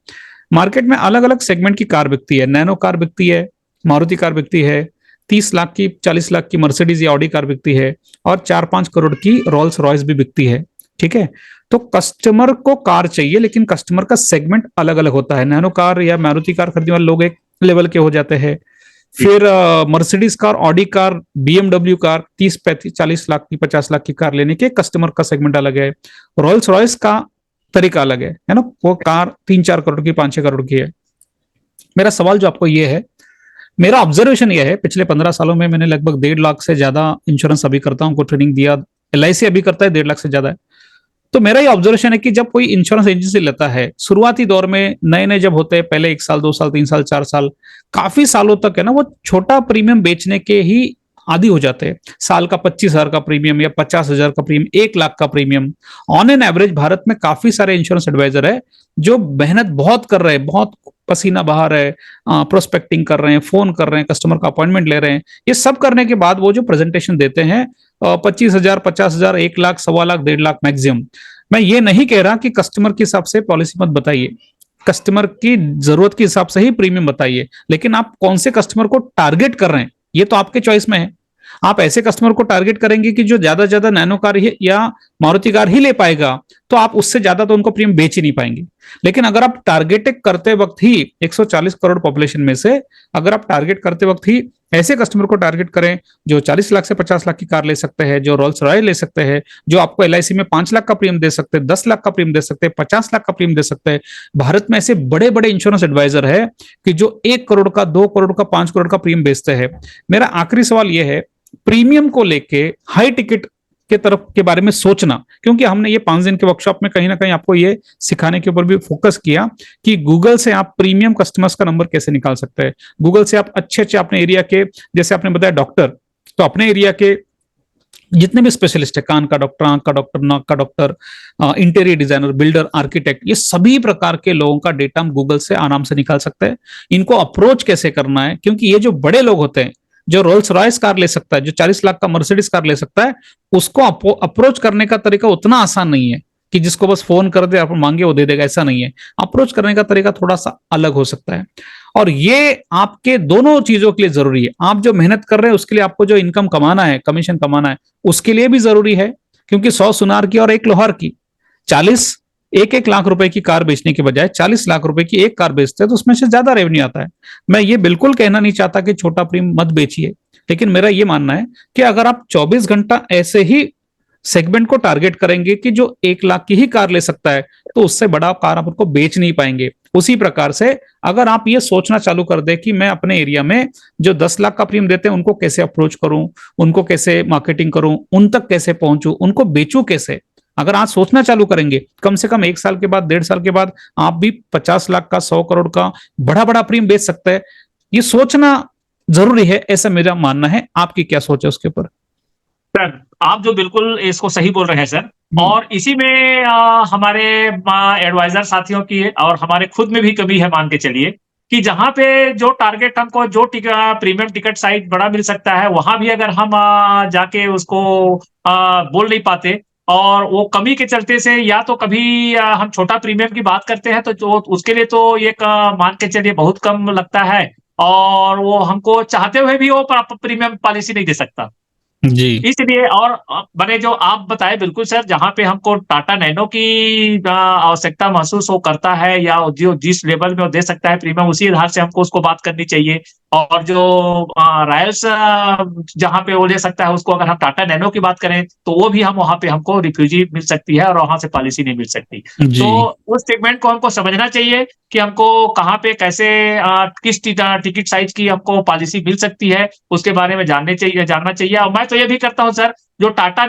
मार्केट में अलग अलग सेगमेंट की कार बिकती है, नैनो कार बिकती है, मारुति कार बिकती है, 30 लाख की 40 लाख की मर्सिडीज या ऑडी कार बिकती है, और 4-5 करोड़ की रोल्स रॉयस भी बिकती है। ठीक है, तो कस्टमर को कार चाहिए लेकिन कस्टमर का सेगमेंट अलग अलग होता है। नैनो कार या मारुति कार खरीदने वाले लोग एक लेवल के हो जाते हैं, फिर Mercedes car, Audi car, BMW car 30-40 lakh की 50 लाख की कार लेने के कस्टमर का सेगमेंट अलग है। रोल्स रॉयस का तरीका अलग है ना, वो कार 3-4 करोड़ की 5-6 करोड़ की है। मेरा सवाल जो आपको ये है, मेरा ऑब्जर्वेशन ये है, पिछले 15 सालों में मैंने लगभग 1.5 लाख से ज्यादा इंश्योरेंस अभी करता हूं, को ट्रेनिंग दिया, LIC अभी करता है 1.5 लाख से ज्यादा है। तो मेरा ये ऑब्जर्वेशन है कि जब कोई इंश्योरेंस एजेंसी लेता है, शुरुआती दौर में नए नए जब होते हैं, पहले 1 साल 2 साल 3 साल 4 साल, काफी सालों तक है ना, वो छोटा प्रीमियम बेचने के ही आदि हो जाते हैं। साल का 25,000 का प्रीमियम या 50,000 का प्रीमियम, 1 लाख का premium. On an average Bharat में काफी सारे इंश्योरेंस एडवाइजर है जो मेहनत बहुत कर रहे हैं, बहुत पसीना बहा रहे हैं, प्रोस्पेक्टिंग कर रहे हैं, फोन कर रहे हैं, कस्टमर का अपॉइंटमेंट ले रहे हैं। ये सब करने के बाद वो जो प्रेजेंटेशन देते हैं 25,000, 50,000, 1 लाख, 1.25 लाख, 1.5 लाख मैक्सिमम। मैं ये नहीं कह रहा कि कस्टमर के हिसाब से पॉलिसी मत बताइए, कस्टमर की जरूरत के हिसाब से ही प्रीमियम बताइए, लेकिन आप कौन से कस्टमर को टारगेट कर रहे हैं ये तो आपके चॉइस में है। आप ऐसे कस्टमर को टारगेट करेंगे कि जो ज्यादा ज्यादा नैनो कार या मारुति कार ही ले पाएगा, तो आप उससे ज्यादा तो उनको प्रीमियम बेच ही नहीं पाएंगे। लेकिन अगर आप टारगेट करते वक्त ही 140 करोड़ पॉपुलेशन में से अगर आप टारगेट करते वक्त ही ऐसे कस्टमर को टारगेट करें जो 40 लाख से 50 लाख की कार ले सकते हैं, जो रोल्स रॉयस ले सकते हैं, जो आपको LIC में 5 लाख का प्रीमियम दे सकते हैं, 10 लाख का प्रीमियम दे सकते हैं, 50 लाख का प्रीमियम दे सकते हैं। भारत में ऐसे बड़े बड़े इंश्योरेंस एडवाइजर है कि जो 1 करोड़ का, 2 करोड़ का, 5 करोड़ का प्रीमियम बेचते हैं। मेरा आखिरी सवाल यह है, प्रीमियम को लेके हाई टिकट के तरफ के बारे में सोचना, क्योंकि हमने ये 5 दिन के वर्कशॉप में कहीं ना कहीं आपको ये सिखाने के ऊपर भी फोकस किया कि गूगल से आप प्रीमियम कस्टमर्स का नंबर कैसे निकाल सकते हैं। गूगल से आप अच्छे अच्छे अपने एरिया के, जैसे आपने बताया डॉक्टर, तो अपने एरिया के जितने भी स्पेशलिस्ट है, कान का डॉक्टर, आंख का डॉक्टर, नाक का doctor, interior designer, builder, architect, ये सभी प्रकार के लोगों का डेटा हम गूगल से आराम से निकाल सकते हैं। इनको अप्रोच कैसे करना है, क्योंकि ये जो बड़े लोग होते हैं, जो रोल्स रॉयस कार ले सकता है, जो 40 लाख का मर्सिडीज कार ले सकता है, उसको अप्रोच करने का तरीका उतना आसान नहीं है कि जिसको बस फोन कर दे, आप मांगे वो दे देगा, ऐसा नहीं है। अप्रोच करने का तरीका थोड़ा सा अलग हो सकता है, और ये आपके दोनों चीजों के लिए जरूरी है। आप जो मेहनत कर रहे हैं उसके लिए, आपको जो इनकम कमाना है, कमीशन कमाना है, उसके लिए भी जरूरी है, क्योंकि 100 सुनार की और 1 लोहार की, 40 1-1 लाख रुपए की कार बेचने के बजाय 40 लाख रुपए की एक कार बेचते हैं तो उसमें से ज्यादा रेवेन्यू आता है। मैं ये बिल्कुल कहना नहीं चाहता कि छोटा प्रीमियम मत बेचिए, लेकिन मेरा ये मानना है कि अगर आप 24 घंटा ऐसे ही सेगमेंट को टारगेट करेंगे कि जो 1 लाख की ही कार ले सकता है, तो उससे बड़ा कार आप उनको बेच नहीं पाएंगे। उसी प्रकार से अगर आप ये सोचना चालू कर दे कि मैं अपने एरिया में जो 10 लाख का प्रीमियम देते हैं उनको कैसे अप्रोच करूं, उनको कैसे मार्केटिंग करूं, उन तक कैसे पहुंचूं, उनको बेचूं कैसे, अगर आज सोचना चालू करेंगे, कम से कम 1 साल के बाद, 1.5 साल के बाद आप भी 50 लाख का, 100 करोड़ का बड़ा बड़ा प्रीमियम बेच सकते हैं। ये सोचना जरूरी है, ऐसा मेरा मानना है। आपकी क्या सोच है उसके ऊपर? सर, आप जो बिल्कुल इसको सही बोल रहे हैं सर, और इसी में हमारे एडवाइजर साथियों की और हमारे खुद में भी कमी है, मान के चलिए कि जहां पे जो टारगेट हमको, जो प्रीमियम टिकट साइज बड़ा मिल सकता है, वहां भी अगर हम जाके उसको बोल नहीं पाते, और वो कमी के चलते से, या तो कभी हम छोटा प्रीमियम की बात करते हैं तो जो उसके लिए तो ये मान के चलिए बहुत कम लगता है, और वो हमको चाहते हुए भी वो प्रीमियम पॉलिसी नहीं दे सकता। जी। इसलिए, और मैंने जो आप बताए बिल्कुल सर, जहाँ पे हमको टाटा नैनो की आवश्यकता महसूस हो करता है, या जो जिस लेवल में वो दे सकता है प्रीमियम, उसी आधार से हमको उसको बात करनी चाहिए। और जो रॉयल्स जहाँ पे वो ले सकता है, उसको अगर हम टाटा नैनो की बात करें तो वो भी हम वहां पे हमको रिफ्यूजी मिल सकती है और वहां से पॉलिसी नहीं मिल सकती। जी। तो उस सेगमेंट को हमको समझना चाहिए कि हमको कहाँ पे कैसे किस टिकट साइज की हमको पॉलिसी मिल सकती है, उसके बारे में जानना चाहिए। और मैं तो ये भी करता हूँ सर, जो टाटा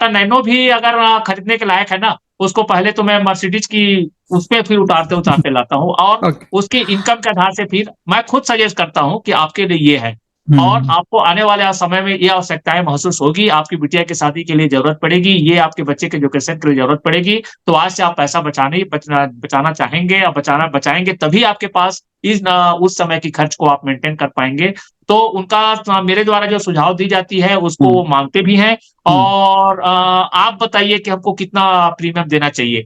नैनो भी अगर खरीदने के लायक है ना, उसको पहले तो मैं मर्सिडीज की उसमें फिर उतारते लाता हूँ, और ओके। उसकी इनकम के आधार से फिर मैं खुद सजेस्ट करता हूँ कि आपके लिए ये है, और आपको आने वाले समय में ये आवश्यकताएं महसूस होगी, आपकी बिटिया की शादी के लिए जरूरत पड़ेगी, ये आपके बच्चे के एजुकेशन के लिए जरूरत पड़ेगी, तो आज से आप पैसा बचाना चाहेंगे, और बचाएंगे तभी आपके पास उस समय की खर्च को आप मेंटेन कर पाएंगे। तो उनका मेरे द्वारा जो सुझाव दी जाती है उसको वो मांगते भी हैं। और आप बताइए कि हमको कितना प्रीमियम देना चाहिए।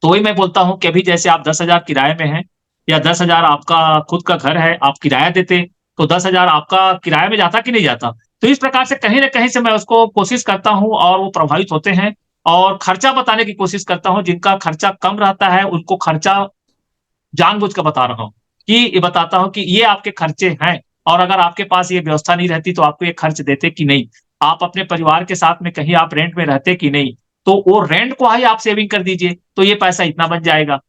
तो वही मैं बोलता हूँ कि अभी जैसे आप 10,000 किराए में हैं, या 10,000 आपका खुद का घर है, आप किराया देते, तो 10,000 आपका किराए में जाता कि नहीं जाता। तो इस प्रकार से कहीं ना कहीं से मैं उसको कोशिश करता हूँ, और वो प्रभावित होते हैं, और खर्चा बताने की कोशिश करता हूँ। जिनका खर्चा कम रहता है उनको खर्चा जानबूझ कर बता रहा हूँ, कि ये बताता हूँ कि ये आपके खर्चे हैं, और अगर आपके पास ये व्यवस्था नहीं रहती तो आपको ये खर्च देते कि नहीं, आप अपने परिवार के साथ में कहीं आप रेंट में रहते कि नहीं, तो वो रेंट को ही आप सेविंग कर दीजिए, तो ये पैसा इतना बन जाएगा।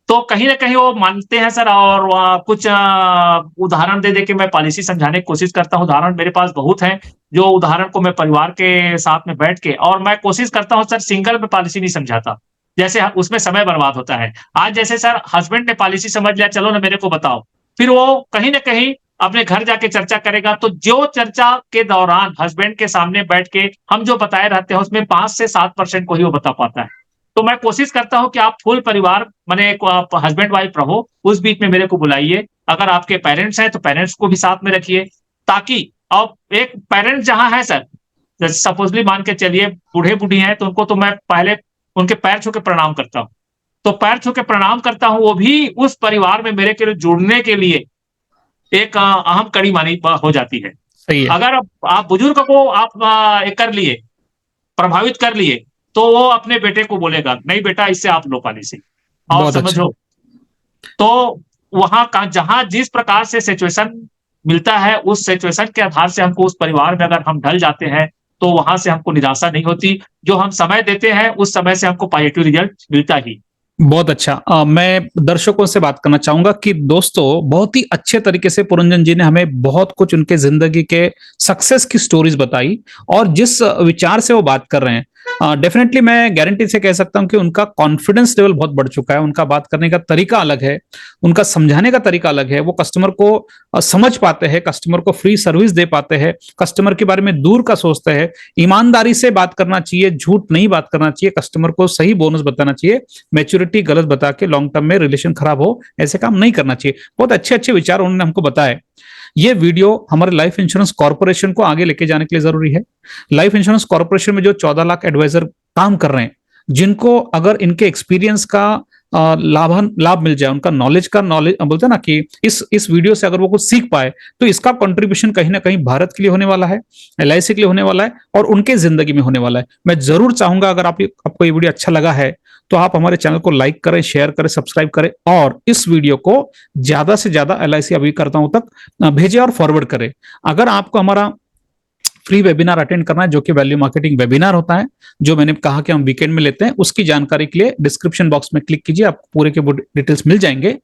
तो कहीं ना कहीं वो मानते हैं सर, और कुछ उदाहरण दे दे के मैं पॉलिसी समझाने की कोशिश करता हूँ। उदाहरण मेरे पास बहुत हैं, जो उदाहरण को मैं परिवार के साथ में बैठ के, और मैं कोशिश करता हूँ सर, सिंगल में पॉलिसी नहीं समझाता, जैसे उसमें समय बर्बाद होता है। आज जैसे सर हस्बैंड ने पॉलिसी समझ लिया, चलो ना मेरे को बताओ, फिर वो कहीं ना कहीं अपने घर जाके चर्चा करेगा, तो जो चर्चा के दौरान हस्बैंड के सामने बैठ के हम जो बताए रहते हैं, उसमें 5 से 7% को ही वो बता पाता है। तो मैं कोशिश करता हूं कि आप फुल परिवार, माने आप हस्बैंड वाइफ रहो, उस बीच में मेरे को बुलाइए। अगर आपके पेरेंट्स हैं तो पेरेंट्स को भी साथ में रखिए, ताकि अब एक पेरेंट्स जहां है सर, जैसे सपोजली मान के चलिए बूढ़े बूढ़ी हैं, तो उनको तो मैं पहले उनके पैर छू के प्रणाम करता हूँ। तो पैर छू के प्रणाम करता हूँ, वो भी उस परिवार में मेरे के लिए जुड़ने के लिए एक अहम कड़ी मानी हो जाती है। सही है। अगर आप बुजुर्ग को आप एक कर लिए, प्रभावित कर लिए, तो वो अपने बेटे को बोलेगा, नहीं बेटा इससे आप लो पॉलिसी, और बहुत अच्छा। समझो। तो वहां का जहां जिस प्रकार से सिचुएशन मिलता है, उस सिचुएशन के आधार से हमको उस परिवार में अगर हम ढल जाते हैं, तो वहां से हमको निराशा नहीं होती। जो हम समय देते हैं उस समय से हमको पॉजिटिव रिजल्ट मिलता ही। बहुत अच्छा। मैं दर्शकों से बात करना चाहूंगा कि दोस्तों बहुत ही अच्छे तरीके से पुरंजन जी ने हमें बहुत कुछ उनके जिंदगी के सक्सेस की स्टोरीज बताई, और जिस विचार से वो बात कर रहे हैं, डेफिनेटली मैं गारंटी से कह सकता हूं कि उनका कॉन्फिडेंस लेवल बहुत बढ़ चुका है। उनका बात करने का तरीका अलग है, उनका समझाने का तरीका अलग है। वो कस्टमर को समझ पाते हैं, कस्टमर को फ्री सर्विस दे पाते हैं, कस्टमर के बारे में दूर का सोचते हैं। ईमानदारी से बात करना चाहिए, झूठ नहीं बात करना चाहिए, कस्टमर को सही बोनस बताना चाहिए। मैच्योरिटी गलत बता के लॉन्ग टर्म में रिलेशन खराब हो, ऐसे काम नहीं करना चाहिए। बहुत अच्छे अच्छे विचार उन्होंने हमको बताए। ये वीडियो हमारे लाइफ इंश्योरेंस कॉर्पोरेशन को आगे लेके जाने के लिए जरूरी है। लाइफ इंश्योरेंस कॉर्पोरेशन में जो 14 लाख एडवाइजर काम कर रहे हैं, जिनको अगर इनके एक्सपीरियंस का लाभ मिल जाए, उनका नॉलेज बोलते हैं ना कि इस वीडियो से अगर वो कुछ सीख पाए, तो इसका कंट्रीब्यूशन कहीं ना कहीं भारत के लिए होने वाला है, एलआईसी के लिए होने वाला है, और उनके जिंदगी में होने वाला है। मैं जरूर चाहूंगा अगर आपको ये वीडियो अच्छा लगा है तो आप हमारे चैनल को लाइक करें, शेयर करें, सब्सक्राइब करें, और इस वीडियो को ज्यादा से ज्यादा एलआईसी अभिकर्ताओं तक भेजें और फॉरवर्ड करें। अगर आपको हमारा फ्री वेबिनार अटेंड करना है, जो कि वैल्यू मार्केटिंग वेबिनार होता है, जो मैंने कहा कि हम वीकेंड में लेते हैं, उसकी जानकारी के लिए डिस्क्रिप्शन बॉक्स में क्लिक कीजिए, आपको पूरे के डिटेल्स मिल जाएंगे।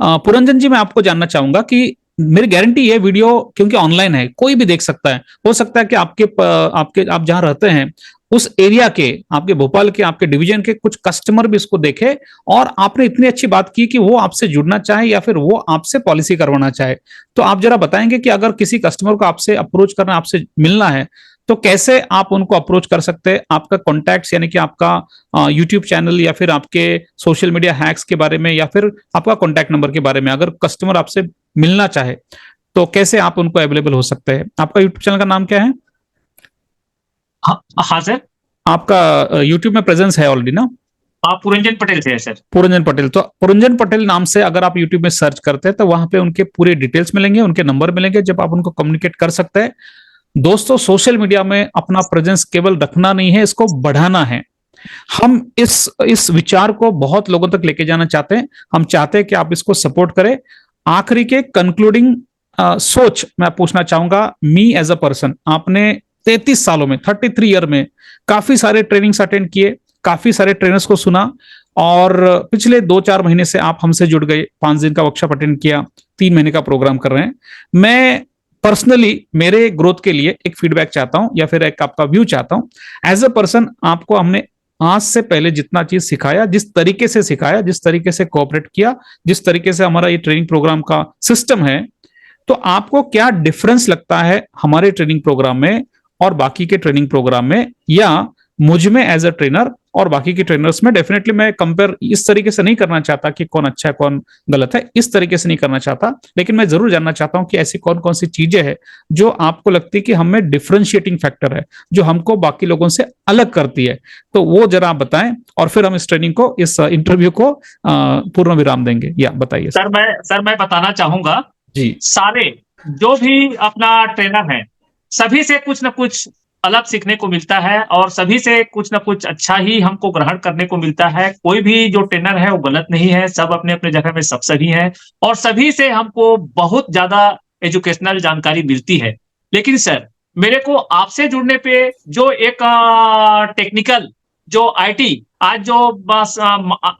पुरंजन जी, मैं आपको जानना चाहूंगा कि मेरी गारंटी ये वीडियो क्योंकि ऑनलाइन है, कोई भी देख सकता है। हो सकता है कि आप जहां रहते हैं उस एरिया के, आपके भोपाल के, आपके डिवीजन के कुछ कस्टमर भी इसको देखे, और आपने इतनी अच्छी बात की कि वो आपसे जुड़ना चाहे या फिर वो आपसे पॉलिसी करवाना चाहे। तो आप जरा बताएंगे कि अगर किसी कस्टमर को आपसे अप्रोच करना, आपसे मिलना है, तो कैसे आप उनको अप्रोच कर सकते हैं? आपका कॉन्टैक्ट्स यानी कि आपका यूट्यूब चैनल या फिर आपके सोशल मीडिया हैक्स के बारे में, या फिर आपका कॉन्टैक्ट नंबर के बारे में, अगर कस्टमर आपसे मिलना चाहे तो कैसे आप उनको अवेलेबल हो सकते हैं? आपका यूट्यूब चैनल का नाम क्या है? हाँ सर। आपका यूट्यूब में प्रेजेंस है ऑलरेडी ना? आप पुरंजन पटेल से है सर। पुरंजन पटेल, तो पुरंजन पटेल नाम से अगर आप यूट्यूब में सर्च करते हैं तो वहां पे उनके पूरे डिटेल्स मिलेंगे, उनके नंबर मिलेंगे, जब आप उनको कम्युनिकेट कर सकते हैं। दोस्तों, सोशल मीडिया में अपना प्रेजेंस केवल रखना नहीं है, इसको बढ़ाना है। हम इस विचार को बहुत लोगों तक लेके जाना चाहते हैं। हम चाहते हैं कि आप इसको सपोर्ट करें। आखिरी के कंक्लूडिंग सोच मैं पूछना चाहूंगा, मी एज अ पर्सन, आपने 33 सालों में, 33 ईयर में काफी सारे ट्रेनिंग्स अटेंड किए, काफी सारे ट्रेनर्स को सुना, और पिछले 2-4 महीने से आप हमसे जुड़ गए, 5 दिन का वर्कशॉप अटेंड किया, 3 महीने का प्रोग्राम कर रहे हैं। मैं पर्सनली मेरे ग्रोथ के लिए एक फीडबैक चाहता हूं, या फिर एक आपका व्यू चाहता हूं। एज अ पर्सन, आपको हमने आज से पहले जितना चीज सिखाया, जिस तरीके से सिखाया, जिस तरीके से कोऑपरेट किया, जिस तरीके से हमारा ये ट्रेनिंग प्रोग्राम का सिस्टम है, तो आपको क्या डिफरेंस लगता है हमारे ट्रेनिंग प्रोग्राम में और बाकी के ट्रेनिंग प्रोग्राम में, या मुझ में एज अ ट्रेनर और बाकी के ट्रेनर्स में? डेफिनेटली मैं कंपेयर इस तरीके से नहीं करना चाहता कि कौन अच्छा है कौन गलत है, इस तरीके से नहीं करना चाहता, लेकिन मैं जरूर जानना चाहता हूं कि ऐसी कौन कौन सी चीजें हैं जो आपको लगती है कि हमें डिफरेंशिएटिंग फैक्टर है, जो हमको बाकी लोगों से अलग करती है। तो वो जरा आप बताएं, और फिर हम इस ट्रेनिंग को, इस इंटरव्यू को पूर्ण विराम देंगे। या बताइए सर मैं बताना चाहूंगा जी। सारे जो भी अपना ट्रेनर है, सभी से कुछ ना कुछ अलग सीखने को मिलता है, और सभी से कुछ ना कुछ अच्छा ही हमको ग्रहण करने को मिलता है। कोई भी जो ट्रेनर है वो गलत नहीं है, सब अपने अपने जगह में सब सही हैं, और सभी से हमको बहुत ज्यादा एजुकेशनल जानकारी मिलती है। लेकिन सर, मेरे को आपसे जुड़ने पे जो एक टेक्निकल, जो आईटी आज जो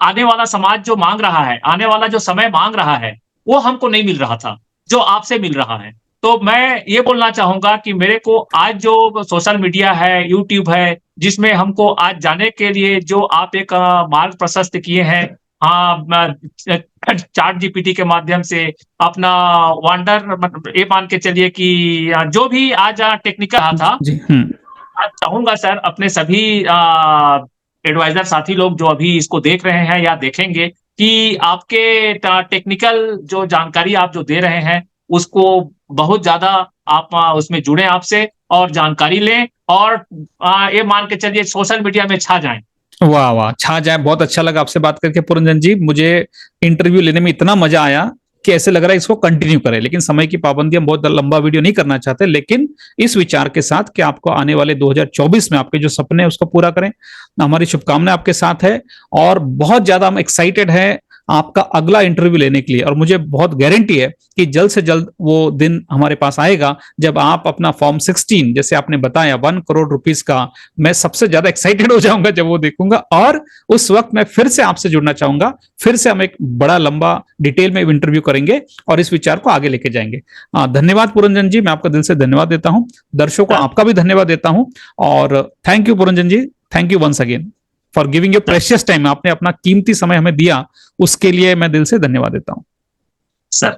आने वाला समाज जो मांग रहा है, आने वाला जो समय मांग रहा है, वो हमको नहीं मिल रहा था, जो आपसे मिल रहा है। तो मैं ये बोलना चाहूंगा कि मेरे को आज जो सोशल मीडिया है, यूट्यूब है, जिसमें हमको आज जाने के लिए जो आप एक मार्ग प्रशस्त किए हैं, हाँ, चैट जीपीटी के माध्यम से अपना वंडर, ये मान के चलिए कि जो भी आज टेक्निकल था, जी। आज चाहूंगा सर अपने सभी एडवाइजर साथी लोग जो अभी इसको देख रहे हैं या देखेंगे, कि आपके टेक्निकल जो जानकारी आप जो दे रहे हैं, उसको बहुत ज्यादा आप उसमें जुड़े आपसे, और जानकारी लें, और ये मान के चलिए सोशल मीडिया में छा जाएं। वाह वाह, छा जाए। बहुत अच्छा लगा आपसे बात करके पुरंजन जी। मुझे इंटरव्यू लेने में इतना मजा आया कि ऐसे लग रहा है इसको कंटिन्यू करें, लेकिन समय की पाबंदी, हम बहुत लंबा वीडियो नहीं करना चाहते, लेकिन इस विचार के साथ कि आपको आने वाले 2024 में आपके जो सपने हैं उसको पूरा करें, हमारी शुभकामनाएं आपके साथ है, और बहुत ज्यादा हम एक्साइटेड हैं आपका अगला इंटरव्यू लेने के लिए, और मुझे बहुत गारंटी है कि जल्द से जल्द वो दिन हमारे पास आएगा जब आप अपना फॉर्म 16 जैसे आपने बताया 1 करोड़ रुपीस का, मैं सबसे ज्यादा एक्साइटेड हो जाऊंगा जब वो देखूंगा, और उस वक्त मैं फिर से आपसे जुड़ना चाहूंगा, फिर से हम एक बड़ा लंबा डिटेल में इंटरव्यू करेंगे और इस विचार को आगे लेके जाएंगे। धन्यवाद पुरंजन जी, मैं आपका दिल से धन्यवाद देता हूं, दर्शकों को आपका भी धन्यवाद देता हूं, और thank you Puranjan ji, thank you once again for giving your precious time. आपने अपना कीमती समय हमें दिया, उसके लिए मैं दिल से धन्यवाद देता हूं सर।